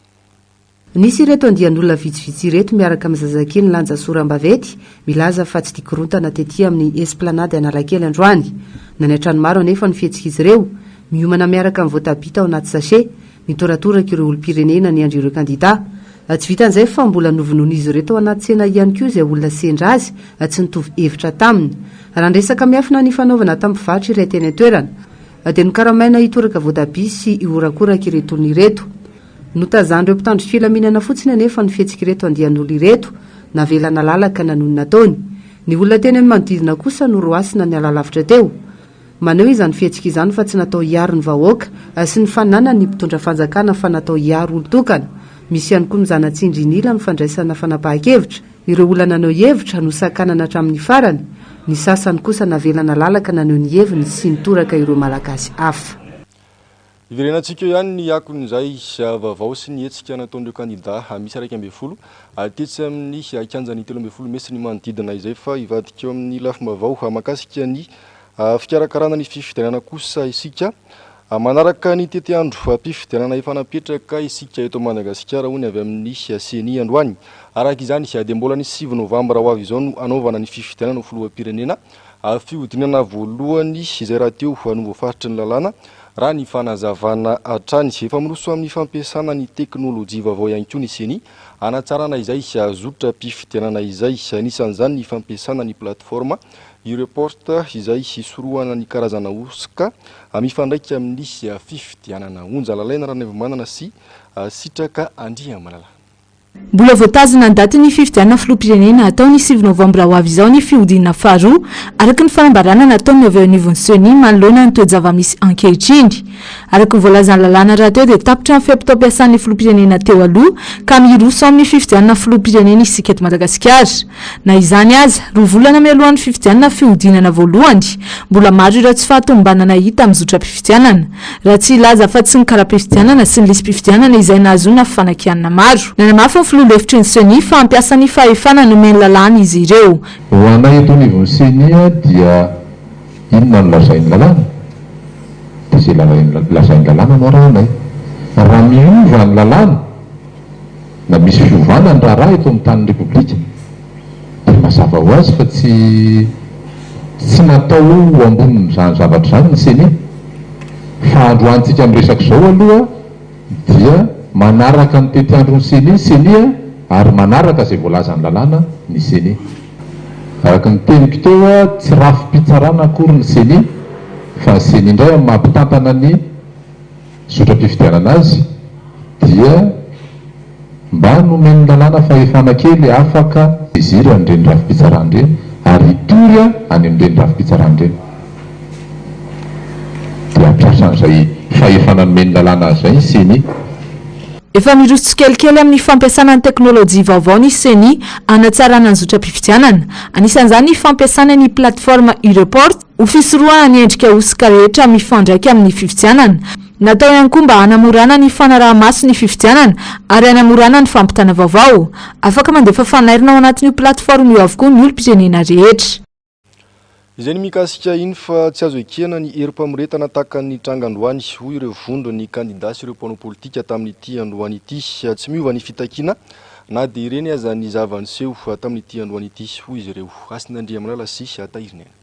Nisy ireto andian'olona vitsivitsy ireto miaraka amin'ny zazakely lanja Sorambavety milaza fa tsy dikorontana tetỳ amin'ny esplanady Analakely androany. Nanaitra ny maro anefa ny fihetsika izy ireo miomana miaraka amin'ny voatabia ao anaty sachet nitoratoraka ireo olom-pirenena ny andro ireo kandida. Tsy vitan'izay fa mbola novonoan'izy ireto ao anaty tsena ihany koa izay olona sendra azy tsy nitovy hevitra taminy. Raha ndresaka miafina ny fanaovana tamin'ny mpivarotra iray teny an-toerana dia nokaramaina hitoraka voatabia sy iorakoraka ireto olona ireto. Notazan'ireo mpitandro filaminana fotsiny anefa ny fihetsika ireto andian'olona ireto navelana lalaka nanonona nataony. Ny olona teny amin'ny manodidina kosa no roasina ny alalavitra teo. Maneho izany fihetsika izany fa tsy natao hiaro ny vahoaka sy ny fananany ny mpitondra fanjakana fa natao hiaro olon-tokana. Misy ihany koa mizana-tsindrinila mifandraisana fanapahan-kevitra. Ireo olona nanao hevitra no sakanana hatramin'ny farany. Ny sasany kosa navelana lalaka naneo ny heviny sy nitoraka ireo malagasy hafa. Iverenantsika ihany ny akon'izay vaovao sy ny hetsika nataon'ireo kandida misy 12 tetsy amin'ny kianjany 13 mesy ny manodidina izay fa ivadika eo amin'ny lafim-baovao mahakasika ny fikarakarana ny fifidianana kosa isika manaraka ny tety andro mpifidianana efa napetraka isika eto Madagasikara hoy avy amin'ny CENI androany. Araka izany dia mbola ny 7 novambra ho avy izao no anaovana ny fifidianana ho filoham-pirenena fihodinana voalohany izay raha teo no voafaritry ny lalàna raha ny fanazavana hatrany. Efa miroso amin'ny fampiasana ny teknôlôjia vaovao ihany koa ny CENI hanatsarana izay azotra mpifidianana izay. Anisan'izany ny fampiasana ny plateforme Europort izay sorohana ny karazana osika mifandraika amin'ny fifidianana. Onja lalaina raha nevamanana sy sitraka Andriamalala. Mbola voatazana ny daty ny fifidianana filoham-pirenena atao ny 7 novambra ho avy izao ny fihodinana faharoa araka ny fanambarana nataony avy ao anivon'ny CENI manoloana ny toe-java-misy ankehitriny. Araka ny voalazany lalàna raha teo dia tapitra ny fiampitaom-piasan'ny filoham-pirenena teo aloha ka miroso amin'ny fifidianana filoham-pirenena isika eto Madagasikara. Na izany aza, roa volana mialohan'ny fifidianana fihodinana voalohany, mbola maro ireo tsy fahatombanana hita amin'ny zotra-pifidianana. Raha tsy ilaza fa tsy ny kara-pifidianana sy ny lisy-pifidianana izay nahazoana fanakianana maro. Nanamafy filoham-hevitry ny CENI fa ampiasany fahefana nomeny lalàna izy ireo. Ho anay eto anivon'ny CENI dia inona no lazainy lalàna? Dia izay lazainy lalàna no arahanay. Raha miova ny lalàna na misy fiovana ny raharaha eto amin'ny tanin'ny Repoblika dia mazava ho azy fa tsy natao ambonin'izany zavatra izany ny CENI. Fa androantsika amin'ny resaka izao aloha dia manaraka ny tety andron'ny CENI ary manaraka zay voalazany lalàna ny seni araka ny teniko teo a tsy rafim-pitsarana akory ny seni fa seni indray amin'ny mampitantana ny zotra-pifidianana azy dia mba nomeny lalàna fahefana kely afaka iziry an'ireny rafim-pitsarana ireny ary itory a any amin'ireny rafim-pitsarana ireny dia ampiasa an'izay fahefana nomeny lalàna azay seni. Efa miroso tsikelikely amin'ny fampiasana ny teknôlôjia vaovao ny seni anatsarana ny zotra-pifidianana. Anisan'izany ny fampiasana ny plateforme e-report ho fisorohana ny endrika osika rehetra mifandraika amin'ny fifidianana. Natao ihany koa mba hanamorana ny fanaraha-maso ny fifidianana ary hanamorana ny fampitana vaovao. Afaka mandefa fanairina ao anatin'io plateforme io avokoa ny olom-pirenena rehetra. Izay ny mikasika iny fa tsy azo ekena ny herim-pamoretana tahaka ny tranga-androany hoy ireo vondro ny kandida sy ireo mpanao politika tamin'ity androany ity. Tsy miova ny fitakiana na dia ireny aza ny zavaniseho tamin'ity androany ity hoy izy ireo. Asin'Andriamanala sisy atahirinena.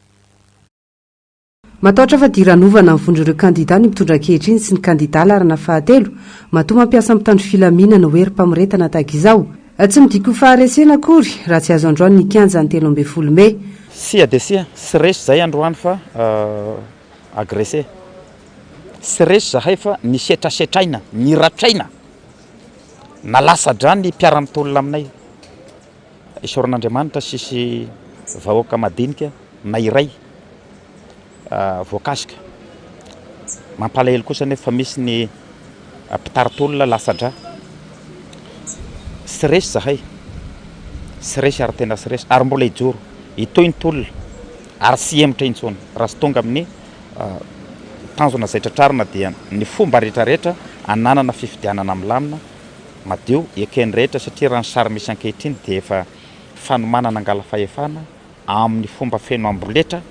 Matahotra fa diranovana mivondro ireo kandida ny mitondra ankehitriny sy ny kandida larana fahatelo matoa mampiasa mitandro filaminana ho herim-pamoretana tahaka izao. Tsy midiko faharesena akory raha tsy azo androany ny kianja ny 13 Mey. Sia de sia, sy resy zay androany fa agressé. Sy resy zahay fa ny setrasetraina, ny ratraina. Nalasa drany ny mpiara-mitolona aminay. Isoran'Andriamanitra sisy vahoaka madinika na iray voakasika. Mampalahelo kosa nefa misy ny mpitaritolona lasa-dra. Sy resy zahay. Sy resy ary tena sy resy ary mbola ijoro. Itoy ny tolona ary sy emotra intsony raha sy tonga amin'ny tanjona zay tratrarina dia ny fomba rehetrarehetra ananana fifidianana milamina madio ekeny rehetra satria raha ny sary misy ankehitriny dia efa fanomanana angala fahefana amin'ny fomba feno amboletra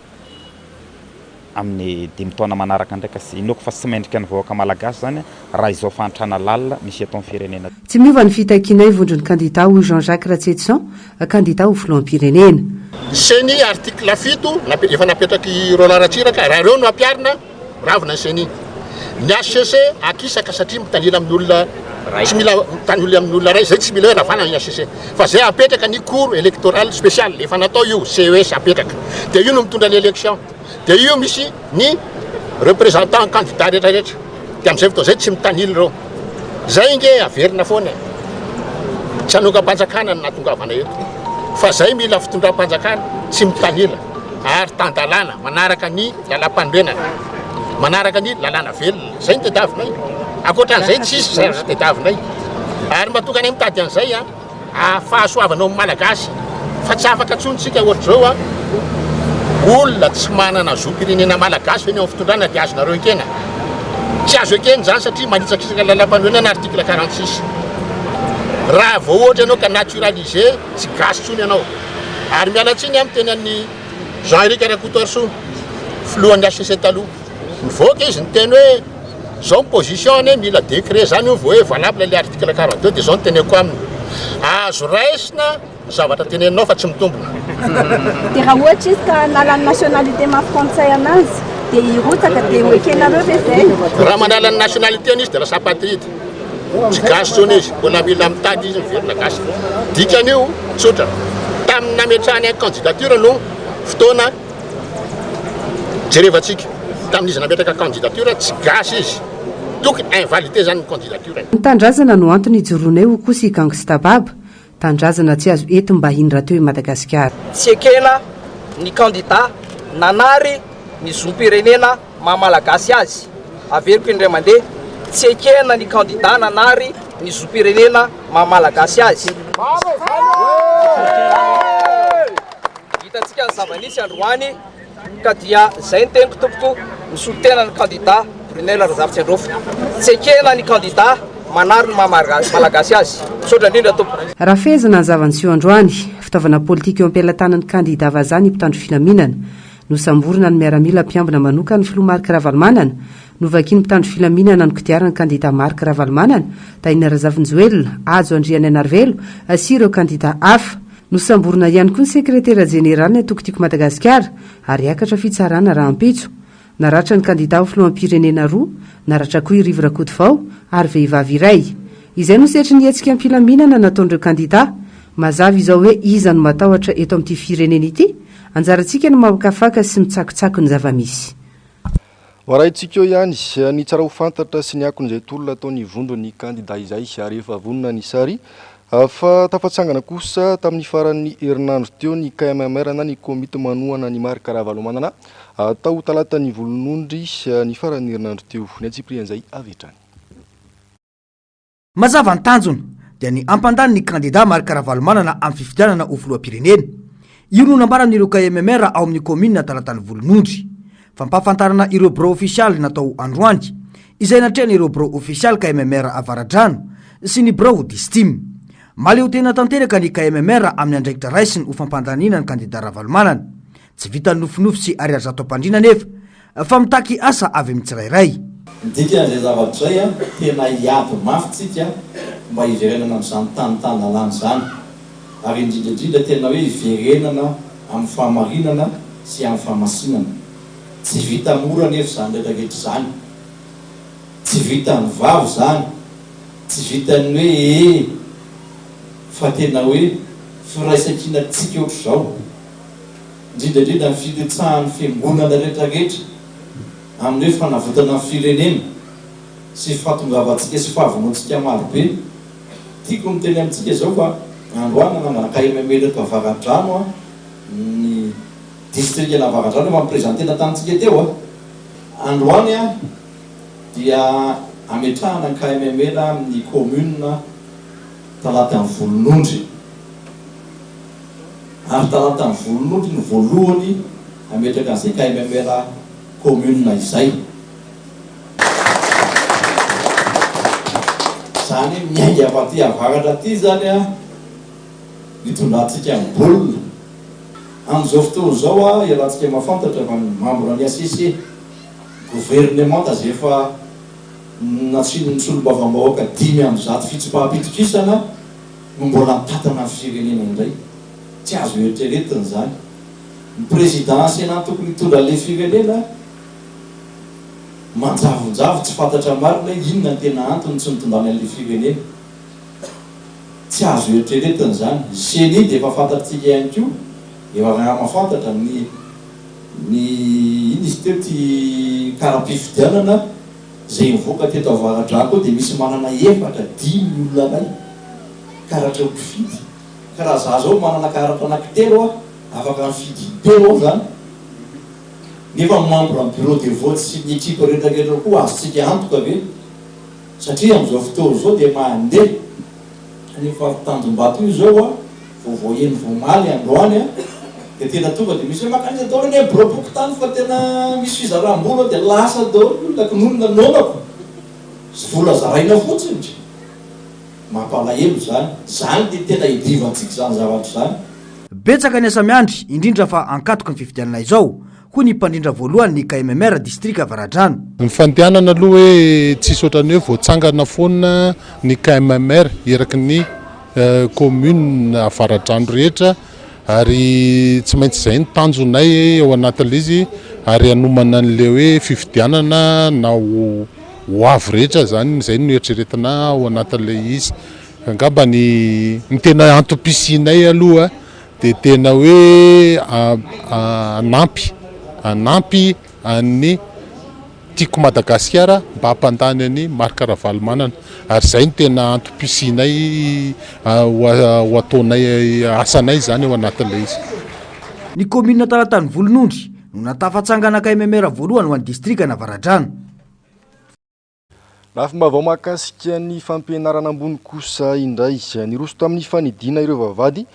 amin'ny 5 taona manaraka ndraika sy inoko fa sy mendrika ny vahoaka malagasy zany raha izao fantrana lalina misy eto amin'ny firenena. Tsy miova ny fitakiana ivondron'ny kandida ho Jean-Jacques Ratsetson, kandida ho filoham-pirenena. Seni article 7 efa napetraky Roland Ratsiraka raha reo no ampiarina ravina ny seni. Ny HCC akisaka satria mitanila amin'ny olona tsy mila mitanila amin'ny olona ray zay tsy mila hoe ravana ny HCC fa zay apetraka ny cour électoral spécial efa natao io CES apetraka dia io no mitondra ny élection dia io misy ny représentant candidat rehetrarehetra dia amin'izay fotoana zay tsy mitanila reo zay nge averina foana tsy hanoka-panjakana ny natongavana eto fa zay mila fitondram-panjakana tsy mitanila ary tandalana manaraka ny lalam-panorenana manaraka ny lalàna velona zay ny tediavinay akoatran'izay tsisy zay tediavinay ary mahatonga any mitady an'izay fahasoavanao amin'ny malagasy fa tsy afaka tsontsika ohatra zao olona tsy manana zoam-pirenena malagasy fe ny amin'ny fitondrana dia azonareo ekena tsy azo ekeny zany satria manitsakisaka lalam-panorenana article 46 raha vao ohatra ianao ka naturalisé tsy gasy tsony ianao ary mialatsiny amin'ny teny an'ny Jean-Éric Rakotoarso filohan'ny HCC taloha mivoaka izy ny teny hoe zao position mila décret zany io vao hoe valable le article 42 dia zao ny teneko aminy azo raisina zavatra tenenao fa tsy mitombona. Dia raha ohatra izy ka nala ny nationalité mahafrantsay anazy dia irotsaka dia ho ekenareo ve zay? Raha manala ny nationalité izy dia lasa patriote tsy gasy tsony izy mbola mila mitady izy miverina gasy dikan'io tsotra tamin'ny nametrahany ny candidature no fotoana jerevantsika tamin'izy nametraka candidature tsy gasy izy tokony invalidé zany ny candidature. Ny tandrazana no antony ijoroanay ho kosa i gangsta baba tandrazana tsy azo ety mba hindra teo i Madagasikara. Tsy ekena ny candidat nanary ny zoam-pirenena maha-malagasy azy averiko indray mandeha tsy ekena ny candidat nanary ny zoam-pirenena maha-malagasy azy. Hitantsika ny zava-nisy androany ka dia zay ny teniko tompoko misotena ny candidat Brunel Razafy Androfo. Tsy ekena ny candidat manary ny maha-malagasy azy. Misaotra indrindra tompo. Raha fehezana ny zava-niseho androany fitaovana politika eo am-pialantanan'ny kandida vazany mpitandro filaminana nosamborona ny miaramila mpiambina manoka ny filoha Marc Ravalomanana novakiny mpitandro filaminana ny kodiarany kandida Marc Ravalomanana Taina Razavinjoelina Ajo Andriany Anarvelo sy ireo kandida hafa nosamborona ihany koa ny sekretera jeneral ny Tokotiko Madagasikara ary akatra fitsarana rahampitso naratra ny kandida ho filoham-pirenena roa naratra koa i Rivo Rakotovao ary vehivavy iray izay no setry ny hetsika amin'ny filaminana nataon'ireo kandida mazava izao hoe iza no matahotra eto amin'ity firenena ity anjarantsika no mamakafaka sy mitsakotsako ny zava-misy Waraitsika ihany ny tsara ho fantatra sy ny akon'izay tolona ataony vondo ny kandida izay ary efa vonona ny sary fa tafatsangana kosa tamin'ny faran'ny herinandro teo ny KMMR na ny komite manohana ny marika Ravalomanana tao talata ny volonondry ny faran'ny herinandro teo ny antsiprian'izay avetrany mazava ny tanjona dia ny ampandany ny kandida marika Ravalomanana amin'ny fifidianana ho filoham-pirenena io no nambaran'ireo KMMR ao amin'ny komina talatany volonondry fampafantarana ireo bureau official natao androany izay natrehana ireo bureau official KMMR Avaradrano sy ny bureau d'estime maleo tena tanteraka ny KMMR amin'ny andraikitra raisiny ho fampandanina ny kandida Ravalomanana tsy vita ny nofinofy sy ariary zato ampandrina nefa fa mitaky asa avy amin'ny tsirairay midika an'izay zavatra izay tena hiady mafy tsika mba hiverenana amin'izany tanitany lalàna izany ary indrindrandrindra tena hoe hiverenana amin'ny fahamarinana sy amin'ny fahamasinana tsy vita mora nefa izany rehetrarehetra izany tsy vita ny vavy izany tsy vita ny hoe fa tena hoe firaisan-kina tsika ohatr' izao indrindrandrindra ny fitetsahany fiangonana rehetrarehetra amin'ny hoe fanavotana ny firenena sy fahatongavantsika sy fahavonontsika marobe tiako miteny amintsika zao fa androany nananaka KMMR Avaradrano ny district na Avaradrano mampiprezantena tanitsika teo androany dia ametrahana ny KMMR amin'ny commune talata ny volonondry ary talata ny volonondry ny voalohany ametraka an'izay KMMR commune izay zany miainga afaty Avaratra ty zany nitondratsika amin'ny baolina amin'izao fotoana zao iarahantsika mahafantatra fa membre ny ACC gouvernement zay efa natsino ny solom-bavam-bahoaka 500 fitsipaham-pitokisana no mbola mitatana ny firenena indray tsy azo eritreretiny zany ny présidence na tokony hitondra le firenena manjavonjavo tsy fantatra marina inona ny tena antony tsy nitondrany an'le firenena tsy azo eritreretiny zany seny dia efa fantatritsika ihany koa efa mahafantatra ny iny izy teo ty karaha-pifidianana zay mivoaka teto Avaradrano koa dia misy manana efatra 10 olona anay karatra mpifidy karaha za zao manana karatra anankitelo afaka mifidy telo zany nefa membre amin'ny bureau de vote sy ny équipe rehetrarehetra koa azotsika antoka ve satria amin'izao fotoana zao dia mandeha nefa tanjom-bato io zao voavoeny vomaly androany dia tena tonga dia misy hoe makany atao reny boroboko tany fa tena misy fizaram-bola dia lasa daholo lakinonona nonako sy vola zaraina fotsiny mampalahelo zany dia tena hidivantsika zany zavatra zany betsaka ny asa miandry indrindra fa ankatoka ny fifidianana izao hoy ny mpandrindra voalohany ny KMMR district Avaradrano ny fandehanana aloha hoe tsisy ohatrany hoe voatsangana foana ny KMMR eraky ny commune Avaradrano rehetra ary tsy maintsy izay ny tanjonay ao anatin'ilay izy ary hanomana an'le hoe fifidianana na ho avy rehetra zany izay no eritreretina ao anatin'ilay izy angamba ny tena antopisinay aloha dia tena hoe anampy ny tiako Madagasikara mba hampandany any marika Ravalomanana ary izay ny tena antopisinay ho ataonay asanay zany ao anatin'ilay izy ny commune talatany volonondry no natafatsangana KMMR voalohany ho an'ny district na Avaradrano raha fomba vao mahakasika ny fampianarana ambony kosa indray niroso tamin'ny fanidina ireo vavady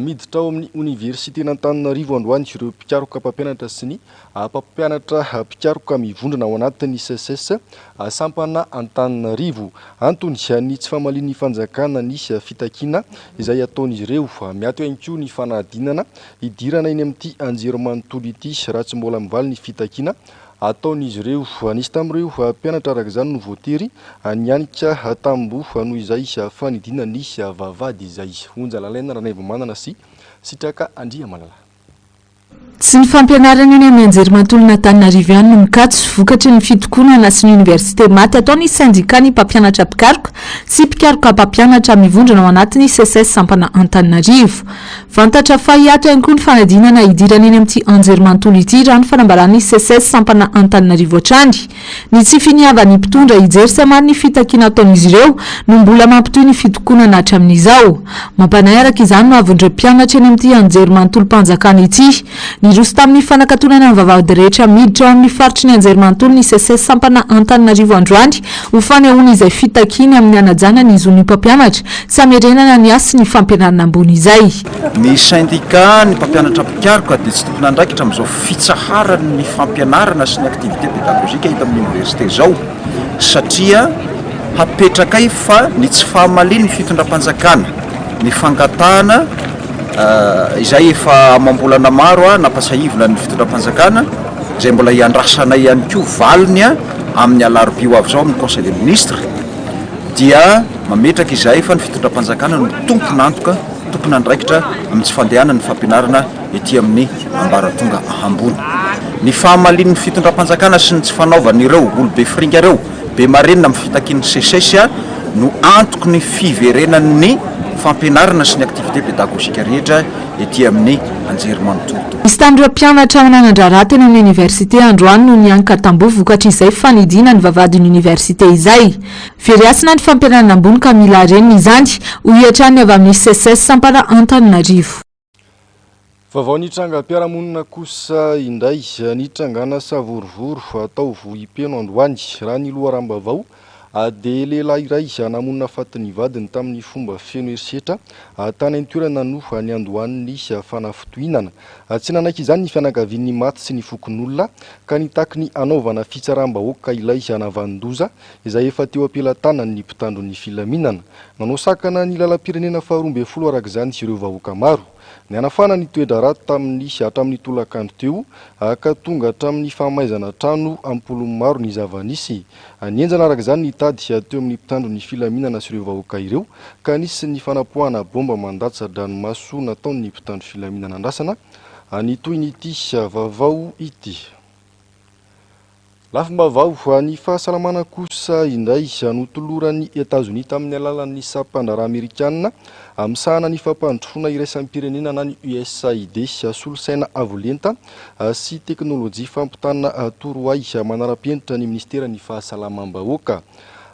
miditra ao amin'ny université n'Antananarivo androany ireo mpikaroka mpampianatra sy ny mpampianatra mpikaroka mivondrona ao anatin'ny SSS sampana Antananarivo antony ny tsy famalian'ny fanjakana ny fitakiana izay ataon'izy ireo miato ihany koa ny fanadinana hidirana eny amin'ity anjero manontolo ity raha tsy mbola mivaly ny fitakiana ataon'izy ireo nisy tamin'ireo mpianatra araka izany no voatery nianika tambo noho izay fanidina ny vavady izay onja lalaina Ranaivomanana sy Sitraka Andriamalala sy ny fampianarana eny amin'ny anjerimantolona Antananarivo ihany no mikatso vokatry ny fitokonana sy ny université maty ataony syndikany mpampianatra pikaroka sy pikaroka mpampianatra mivondrona ao anatin'ny CSS sampana Antananarivo. Fantatra fa hiato ihany koa ny fanadinana hidirana eny amin'ity anjerimantolo ity raha ny fanambaran'ny CSS sampana Antananarivo hatrany. Ny tsy finiavany mpitondra hijery samary ny fitakiana ataon'izy ireo no mbola mampitohy ny fitokonana hatramin'izao. Mampanay araka izany no avondreo mpianatra eny amin'ity anjerimantolo mpanjakana ity. Roso tamin'ny fanakatonana ny vavahady rehetra miditra ao amin'ny faritry ny anjerimantolo ny CSS sampana Antananarivo androany ho fanehoana izay fitakiana amin'ny anajana ny zon'ny mpampianatra samy renana ny asy ny fampianarana ambony izay. Ny syndicat ny mpampianatra pikaroka dia tsy tokony andraikitra amin'izao fitsaharany fampianarana sy ny aktivité pédagogique hita amin'ny université zao satria hapetraka fa ny tsy fahamaliny ny fitondram-panjakana ny fangatahana izay efa mambolana maro napasahivona ny fitondram-panjakana izay mbola hiandrasana ihany koa valiny amin'ny alarobia ho avy zao amin'ny conseil des ministres dia mametraka izay fa ny fitondram-panjakana no tompony antoka tokony andraikitra amin'ny tsy fandehana ny fampianarana ety amin'ny ambaratonga ambony. Ny fahamalin'ny fitondram-panjakana sy ny tsy fanaovan'ireo olobe fringa ireo be marenina amin'ny fitakian'ny CSS no antoky ny fiverenan'ny fampianarana sy ny aktivité pédagogique rehetra ety amin'ny anjerimantolo. Misy tandreo mpianatra nanandrara teny amin'ny université androany no nianka tambo vokatra izay fanidina ny vavahadin'ny université izay. Feriasina ny fampianarana ambony ka mila renina izany ho hiatrany avy amin'ny CSS sampana Antananarivo. Vaovao ny trangam-piarahamonina kosa indray ny trangana Savorovoro atao Vohipeno androany raha ny loharambavao dia lehilahy iray namonina fatin'ny vadiny tamin'ny fomba feno herisetra tany an-toerana no ny andohan'ny fanafitohinana. Tsy nanaiky izany ny fianakavian'ny maty sy ny fokon'olona ka nitaky ny anaovana fitsaram-bahoaka ilay navandoza izay efa teo ampelantanany ny mpitandron'ny filaminana. Nanao sakana ny lalam-pirenena faha 12 arak'izany ireo vahoaka maro. Ny anafana ny toedra raty hatramin'ny tolakandro teo ka tonga hatramin'ny fahamaizana trano ampolo maro ny zava-nisy. Nienjana arak'izany nitady teo amin'ny mpitandro ny filaminana sy ireo vahoaka ireo ka nisy ny fanapohana bomba mandatsa dranomaso nataon'ny mpitandro filaminana andrasana nitoy n'ity vaovao ity. Lafim-bavao ny fahasalamana kosa indray notoloran'ny États-Unis tamin'ny alalan'ny sampandara Amerikanina amsahana ny fampandrosoana iraisam-pirenena na ny USAID solosaina avolenta sy teknôlôjia fampitana torohay manara-penitra ny ministera ny fahasalamam-bahoaka.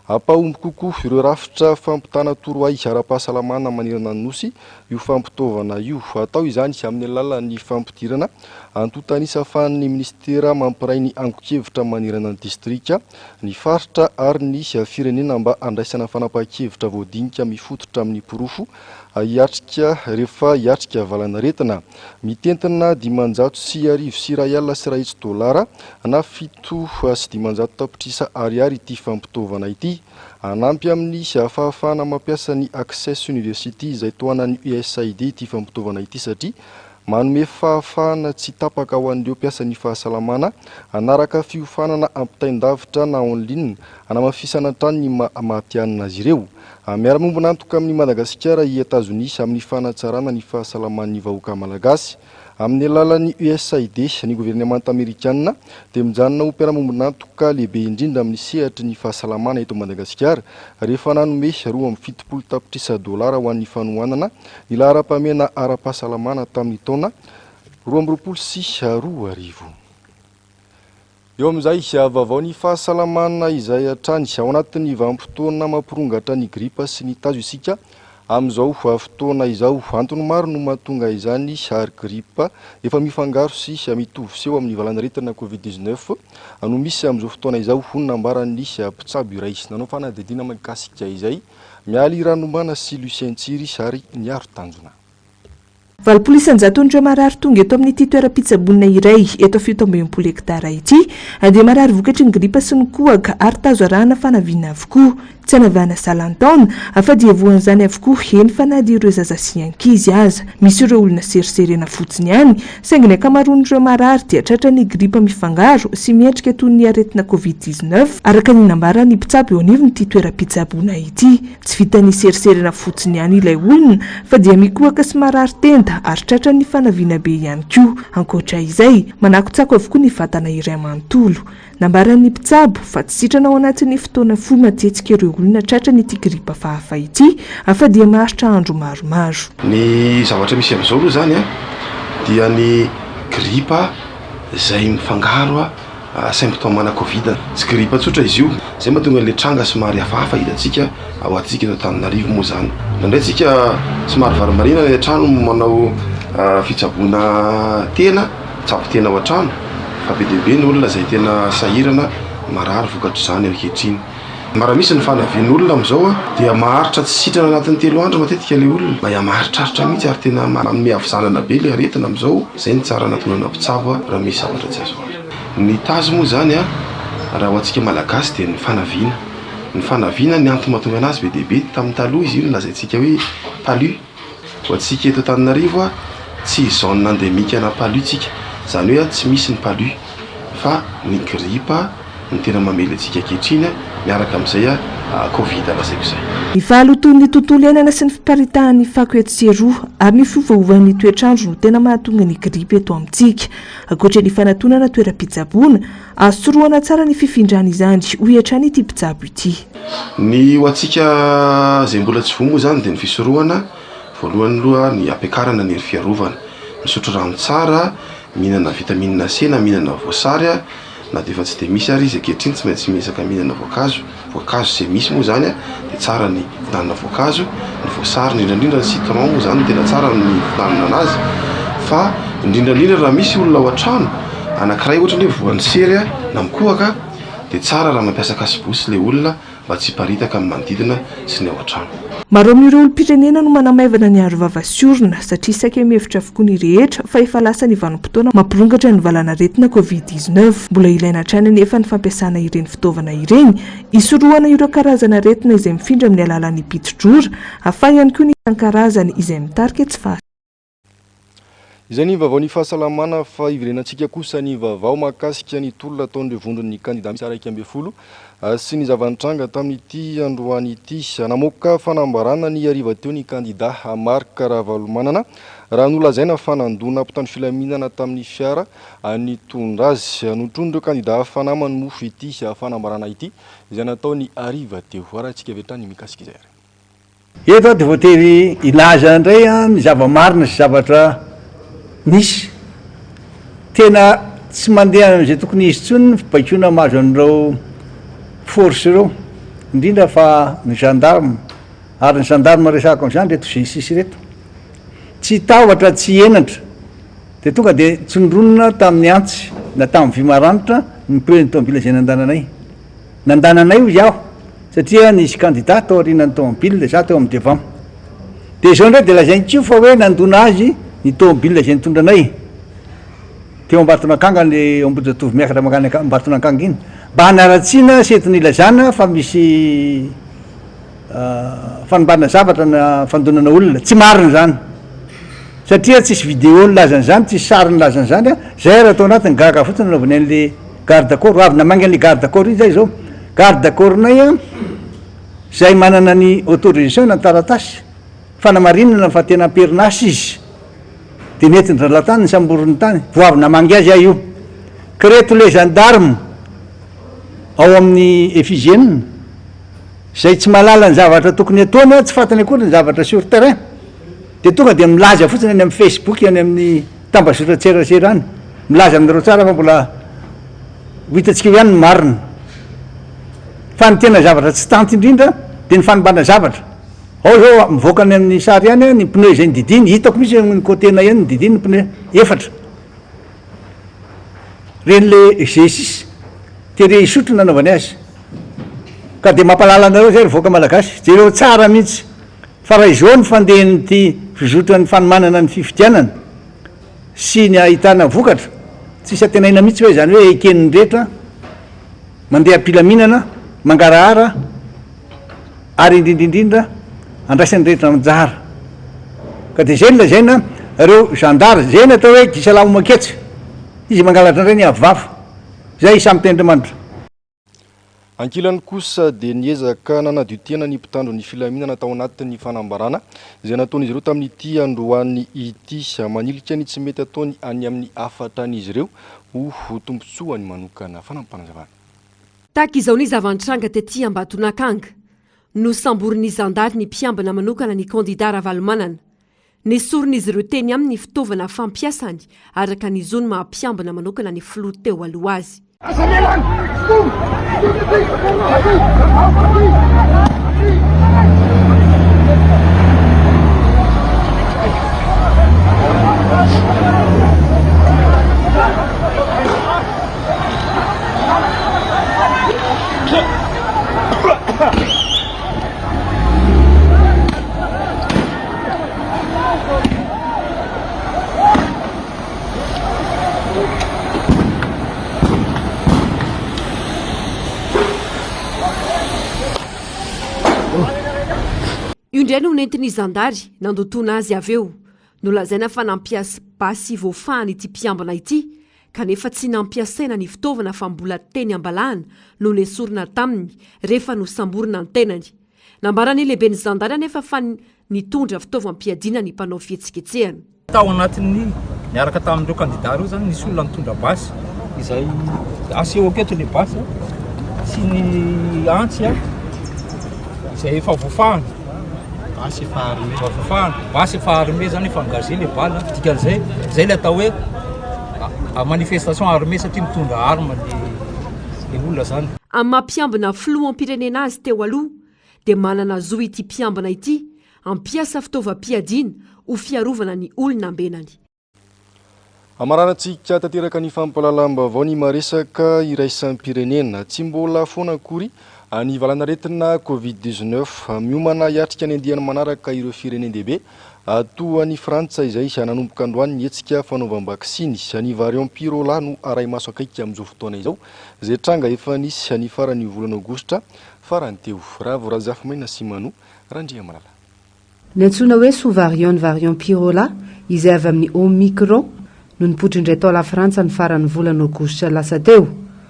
Ampahomby kokoa ireo rafitra fampitana torohay ara-pahasalamana manerana ny nosy io fampitaovana io atao izany amin'ny alalan'ny fampidirana antotanisa ahafahan'ny ministera mampiray ny ango-kevitra manerana ny distrika ny faritra ary ny firenena mba andraisana fanapahan-kevitra voadinika mifototra amin'ny porofo rehefa hiatrika valanaretina. Mitentina $500 sy $100 na $700 tapitrisa ariary ity fampitaovana ity. Anampy amin'ny fahafahana mampiasa ny Access University izay toanan'ny USAID ity fampitaovana ity satria manome fahafahana tsy tapaka ho an'ireo mpiasa ny fahasalamana anaraka fiofanana ampitaindavitra na en ligne anamafisana trano ny mahatianina azy ireo. Miara-mombona antoka amin'ny Madagasikara i États-Unis amin'ny fanatsarana ny fahasalaman'ny vahoaka malagasy. Amin'ny alalan'ny USAID ny gouvernemanta amerikanina dia mijanona ho mpiara-mombona antoka lehibe indrindra amin'ny sehatry ny fahasalamana eto Madagasikara rehefa nanome $7 tapitrisa ho an'ny fanohanana ny laharam-pamena ara-pahasalamana tamin'ny taona 2022. Eo amin'izay vaovao ny fahasalamana izay hatrany ao anatin'ny vanim-potoana mampirongatra ny gripa sy ny tazo isika amin'izao fotoana izao. Antony maro no mahatonga izany ary gripa efa mifangaro sy mitovy seho amin'ny valanaretina Covid-19 no misy amin'izao fotoana izao ho nambaran'ny mpitsabo iray. Nanao fanadidina mahakasika izay mialy ranomana sy Lucien Tsiry ary niaro tanjona. Valpolisan-jaton'ireo marary tonga eto amin'ny toeram-pitsabonina iray eto 17 hektara ity dia marary vokatry ny gripa sy ny kohaka ary tazo arahana fanaviana avokoa. Tsy anavana salantaona afa dia voan'izany avokoa eny fanady ireo zaza sy ankizy aza. Misy ireo olona seriserena fotsiny ihany saingy ny akamaroan'ireo marary dia tratra ny gripa mifangaro sy miendrika toy ny aretina Covid-19 araka ny nambara ny mpitsabo eo anivon'ity toeram-pitsaboana ity. Tsy vita ny seriserena fotsiny ihany ilay olona fa dia mikohaka sy marary tenda manda ary tratra ny fanaviana be ihany koa. Ankoatra izay manakotsako avokoa ny vatana iray manontolo. Nambaran'ny mpitsabo fa tsy sitrana ao anatin'ny fotoana fo matetsika ireo olona tratra ny ity gripa fahafa ity afa dia maharitra andro maromaro. Ny zavatra misy amin'izao aloha zany dia ny gripa izay mifangaro symptôme ana Covid. Tsy gripa tsotra izy io, zay mahatonga le tranga somary hafahafa hitantsika ao atsika eto Antananarivo moa zany. Nandray tsika somary varimarina ny trano manao fitsaboana tena, tsabo tena ao an-trano. Fa be dia be ny olona izay tena sahirana marary vokatr' izany ankehitriny. Mara misy ny fanavian'olona amin'izao dia maharitra tsy sitrana anatin'ny 3 andro matetika le olona. Mba maharitraritra mihitsy ary tena manome havizanana be le aretina amin'izao. Izay ny tsara anatonana mpitsabo raha misy zavatra tsy azo. Ny tazo moa zany raha ho antsika malagasy dia ny fanaviana. Ny fanaviana ny antony mahatonga anazy be dia be tamin'ny taloha izy io ny lazaintsika hoe palu. Ho antsika eto Antananarivo tsy zone endémique na palu tsika. Zany hoe tsy misy ny palu fa ny gripa ny tena mamely antsika ankehitriny miaraka amin'izay Covid lazaiko izay. Ny fahalotoan'ny tontolo iainana sy ny fiparitahan'ny fako eto Seroa ary ny fiovaovan'ny toetr'andro no tena mahatonga ny gripa eto amintsika. Ankoatra ny fanatonana toeram-pitsaboana, azo sorohana tsara ny fifindrana izany ho hatrany ity mpitsabo ity. Ny ho antsika izay mbola tsy voa moa zany dia ny fisorohana voalohany aloha ny ampiakarana ny hery fiarovana, misotro rano tsara, mihinana vitamine C na mihinana voasary na dia efa tsy dia misy ary izy ankehitriny tsy maintsy miezaka mihinana voankazo. Voankazo izay misy moa zany dia tsara ny fihinanana voankazo, ny voasary indrindrandrindra ny citron moa zany tena tsara ny fihinanana anazy. Fa indrindrandrindra raha misy olona ao an-trano anankiray ohatrany hoe voan'ny sery na mikohaka dia tsara raha mampiasa kasibosy le olona mba tsy hiparitaka amin'ny manodidina sy ny ao an-trano. Maro amin'ireo olom-pirenena no manamaivana ny arovava sy orona satria saika mihevitra avokoa ny rehetra fa efa lasa ny vanim-potoana mampirongatra ny valana aretina Covid-19. Mbola ilaina hatrany anefa ny fampiasana ireny fitaovana ireny hisorohana ireo karazana aretina izay mifindra amin'ny alalan'ny pitodrora afa ihany koa ny isan-karazany izay mitarika tsy fa. Izay ny vaovao ny fahasalamana fa iverenantsika kosa ny vaovao mahakasika ny tolona ataon'ireo vondron'ny kandida misy 112 sy ny zavantranga tamin'ity androany ity. Namoaka fanambarana ny hariva teo ny kandida Marc Ravalomanana raha nolazaina fanandona mpitandro filaminana tamin'ny fiara nitondra azy. Notrondreo kandida fanamany mofo ity fanambarana ity izay nataony hariva teo. Arahantsika vetrany mikasika izay. Eto dia voatery ilaza indray ny zavamarina sy zavatra nisy tena tsy mandeha amin'izay tokony izy tsony ny fibaikona mahazo an'ireo force ireo, indrindra fa ny gendarme ary ny gendarme resako amin'izany reto justice reto tsy tahotra tsy enatra dia tonga dia tsondronona tamin'ny antsy na tamin'ny vimaranitra ny preny tomobile izay nandananay ozy aho satria nisy candidat tao aorianany tomobile za teo amin'ny devant dia izao indray dia lazaintsio fa hoe nandona azy ny tomobile izay nitondranay teo Ambatonakanga ny Ambodisatovy miakatra makany Ambatonakanga iny mba hanaratsiana sety nilazana fa misy fanambana zavatra na fandonana olona tsy marina zany satria tsisy vidéo nilazany zany tsisy sary nilazany zany zay raha atao anatiny gaga fotsiny anaovany an'le garde corps avy namangy an'le garde corps io zay zao garde corps nay zay manana ny autorisation na taratasy fanamarinana fa tena perinasy izy dia netiny ralatany ny samborony tany vo avy namangy azy ahy io ka reto le gendarme ao amin'ny effigienne zay tsy mahalala ny zavatra tokony ataony tsy fatany akory ny zavatra sur terrain dia tonga dia milaza fotsiny any amin'ny Facebook any amin'ny tambazotra tserasera any milaza amin'ireo tsara fa mbola hitatsika ihany ny marina fa ny tena zavatra tsy tanty indrindra dia ny fanambana zavatra ao zao mivoaka any amin'ny sary ihany ny pneu izay nydidiny hitako misy ny côté-na ihany nydidiny ny pneu efatra reny le G6 tere isotro nanaovany azy ka dia mampalala anareo zay revoaka malagasy jereo tsara mihitsy fa raha izao ny fandehany ty fizotrany fanomanana ny fifidianana sy ny ahitana vokatra tsisy atenaina mihitsy hoe zany hoe ekeniny rehetra mandeha ampilaminana mangarahara ary indrindrindrindra andraisany rehetra manjara ka dia zay ny lazaina ireo gendarme zay ny atao hoe disalamo maketsy izy mangalatra indray ny avavy zay samy ten'Andriamanitra. Ankilany kosa dia niezaka nanadio tena ny mpitandro ny filaminana tao anatin'ny fanambarana izay nataon'izy ireo tamin'ity androany ity manilika ny tsy mety ataony any amin'ny afatran'izy ireo ho tombontsoany manokana fanampanazavana. Tahaka izao ny zavantranga tetỳ Ambatonakanga no samborin'ny zandary ny mpiambina manokana ny kandida Ravalomanana. Nesoron'izy ireo teny amin'ny fitaovana fampiasany araka ny zony mahampiambina manokana ny filoha teo aloha azy. Io indray no nentin'ny zandary nandotona azy avy eo nolazaina fa nampiasa basy voafahany ity mpiambina ity kanefa tsy nampiasaina ny fitaovana fa mbola teny ambalahana no nesorina taminy rehefa no samborina ny tenany. Nambarany lehibe ny zandary anefa fa nitondra fitaovam-piadiana ny mpanao fihetsiketsehana. Tao anatin'ny niaraka tamin'ireo kandida ireo zany nisy olona nitondra basy izay aseho aketo ny basy sy ny antsy izay efa voafahany. Basy faharime zany efa engagé le bala dikan'izay zay le atao hoe manifestation armée satria mitondra arme le olona zany. Amin'ny mampiambina filoham-pirenena azy teo aloha dia manana zo ity mpiambina ity ampiasa fitaovam-piadiana ho fiarovana ny olona ambenany. Amaranantsika tanteraka ny fampalalam-baovao ny maresaka iraisampirenena tsy mbola foana akory ny valanaretina Covid-19 miomana hiatrika ny andiany manaraka ireo firenendehibe toa ny Frantsa izay nanomboka androany nietsika fanaovam-baksiny ny variant Pirola no aray maso akaiky amin'izao fotoana izao izay tranga efa nisy ny farany volana Aogositra farany teo. Raha vorazafy sy Mano Randria Malala. Ny antsoina hoe sous-variant Pirola izay avy amin'ny Omicron no nipoitra indray tao la Frantsa ny farany volana Aogositra lasa teo.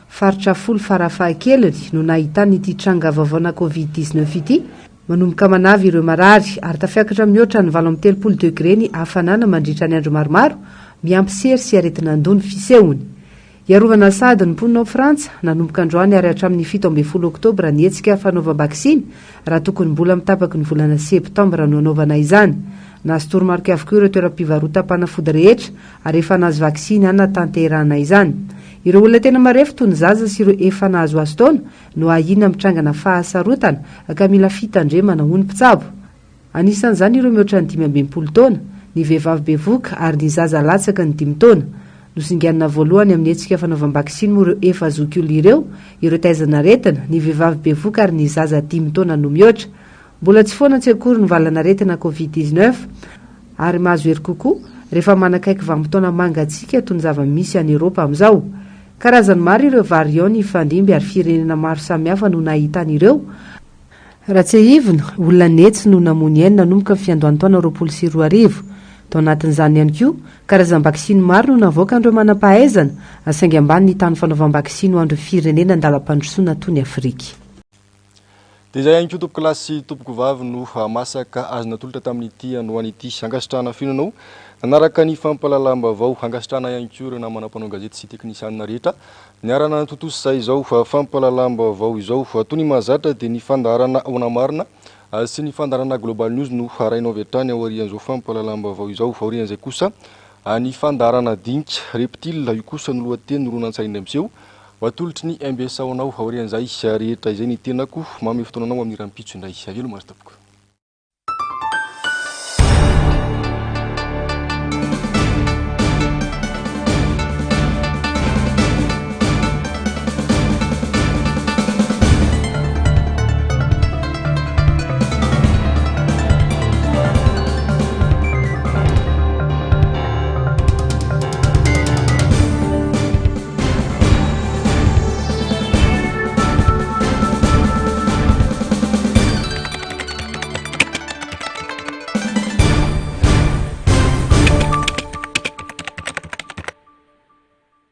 Faritra folo farafahakeliny no nahitany ity tranga vaovana Covid-19 ity manomboka manavy ireo marary ary tafiakatra mihoatra ny 27 degré ny hafanana mandritra ny andro maromaro miampisery sy aretinandony fisehony. Iarovana sady ny mponina ao Frantsa nanomboka androany ary hatramin'ny 17 Oktobra nietsika fanaovam-baksiny raha tokony mbola mitapaky ny volana Septambra no anaovana izany. Nahazo toromarika avokoa ireo toeram-pivarotam-panafody rehetra ary efa nahazo vaksiny ana tanterahana izany. Ireo olona tena marefo toy ny zaza sy ireo efa nahazo azy taona no ahina mitrangana fahasarotana ka mila fitandremana ho ny mpitsabo. Anisan'izany ireo mihoatra ny 12 taona, ny vehivavy bevoka ary ny zaza latsaka ny 5 taona. Nosinganina voalohany amin'ny hetsika fanaovam-baksiny moa ireo efa zokiolo ireo taizana retina, ny vehivavy bevoka ary ny zaza 5 taona no mihoatra. Mbola tsy foana tsy akory ny valana retina Covid-19 ary mahazo hery kokoa rehefa manakaiky vanim-potoana mangatsika toy ny zava-misy any Eropa amin'izao. Karazany maro ireo variant ny fandimby ary firenena maro samihafa no nahitany ireo. Raha tsy hivina, olona netsy no namony ainy nanomboka ny fiandohan'ny taona 2020. Tao anatin'izany ihany koa, karazam-baksiny maro no navoaka andreo manam-pahaizana saingy ambany ny tany fanaovam-baksiny ho andreo firenena andalam-pandrosoana toy ny Afrika. Dia izay ihany koa tompoko lahy sy tompoko vavy no masaka azo natolotra tamin'ity androany ity angasitrahana fiainanao nanaraka ny fampalalam-baovao angasitrahana ihany koa ireo namana mpanao gazety sy teknisianina rehetra niarana totosa izao fampalalam-baovao izao toy ny mahazatra dia ny fandarana Onamarina sy ny fandarana Global News no harainao avy hatrany aorian'izao fampalalam-baovao izao aorian'izay kosa ny fandarana Dinky Reptile io kosa no lohateny noronantsarindry amin'izeo watolotry ny MBS aonao aorian'izay rehetra izay ny tenako mamy fotoananao amin'ny rampitso indray avelo maro tapoko.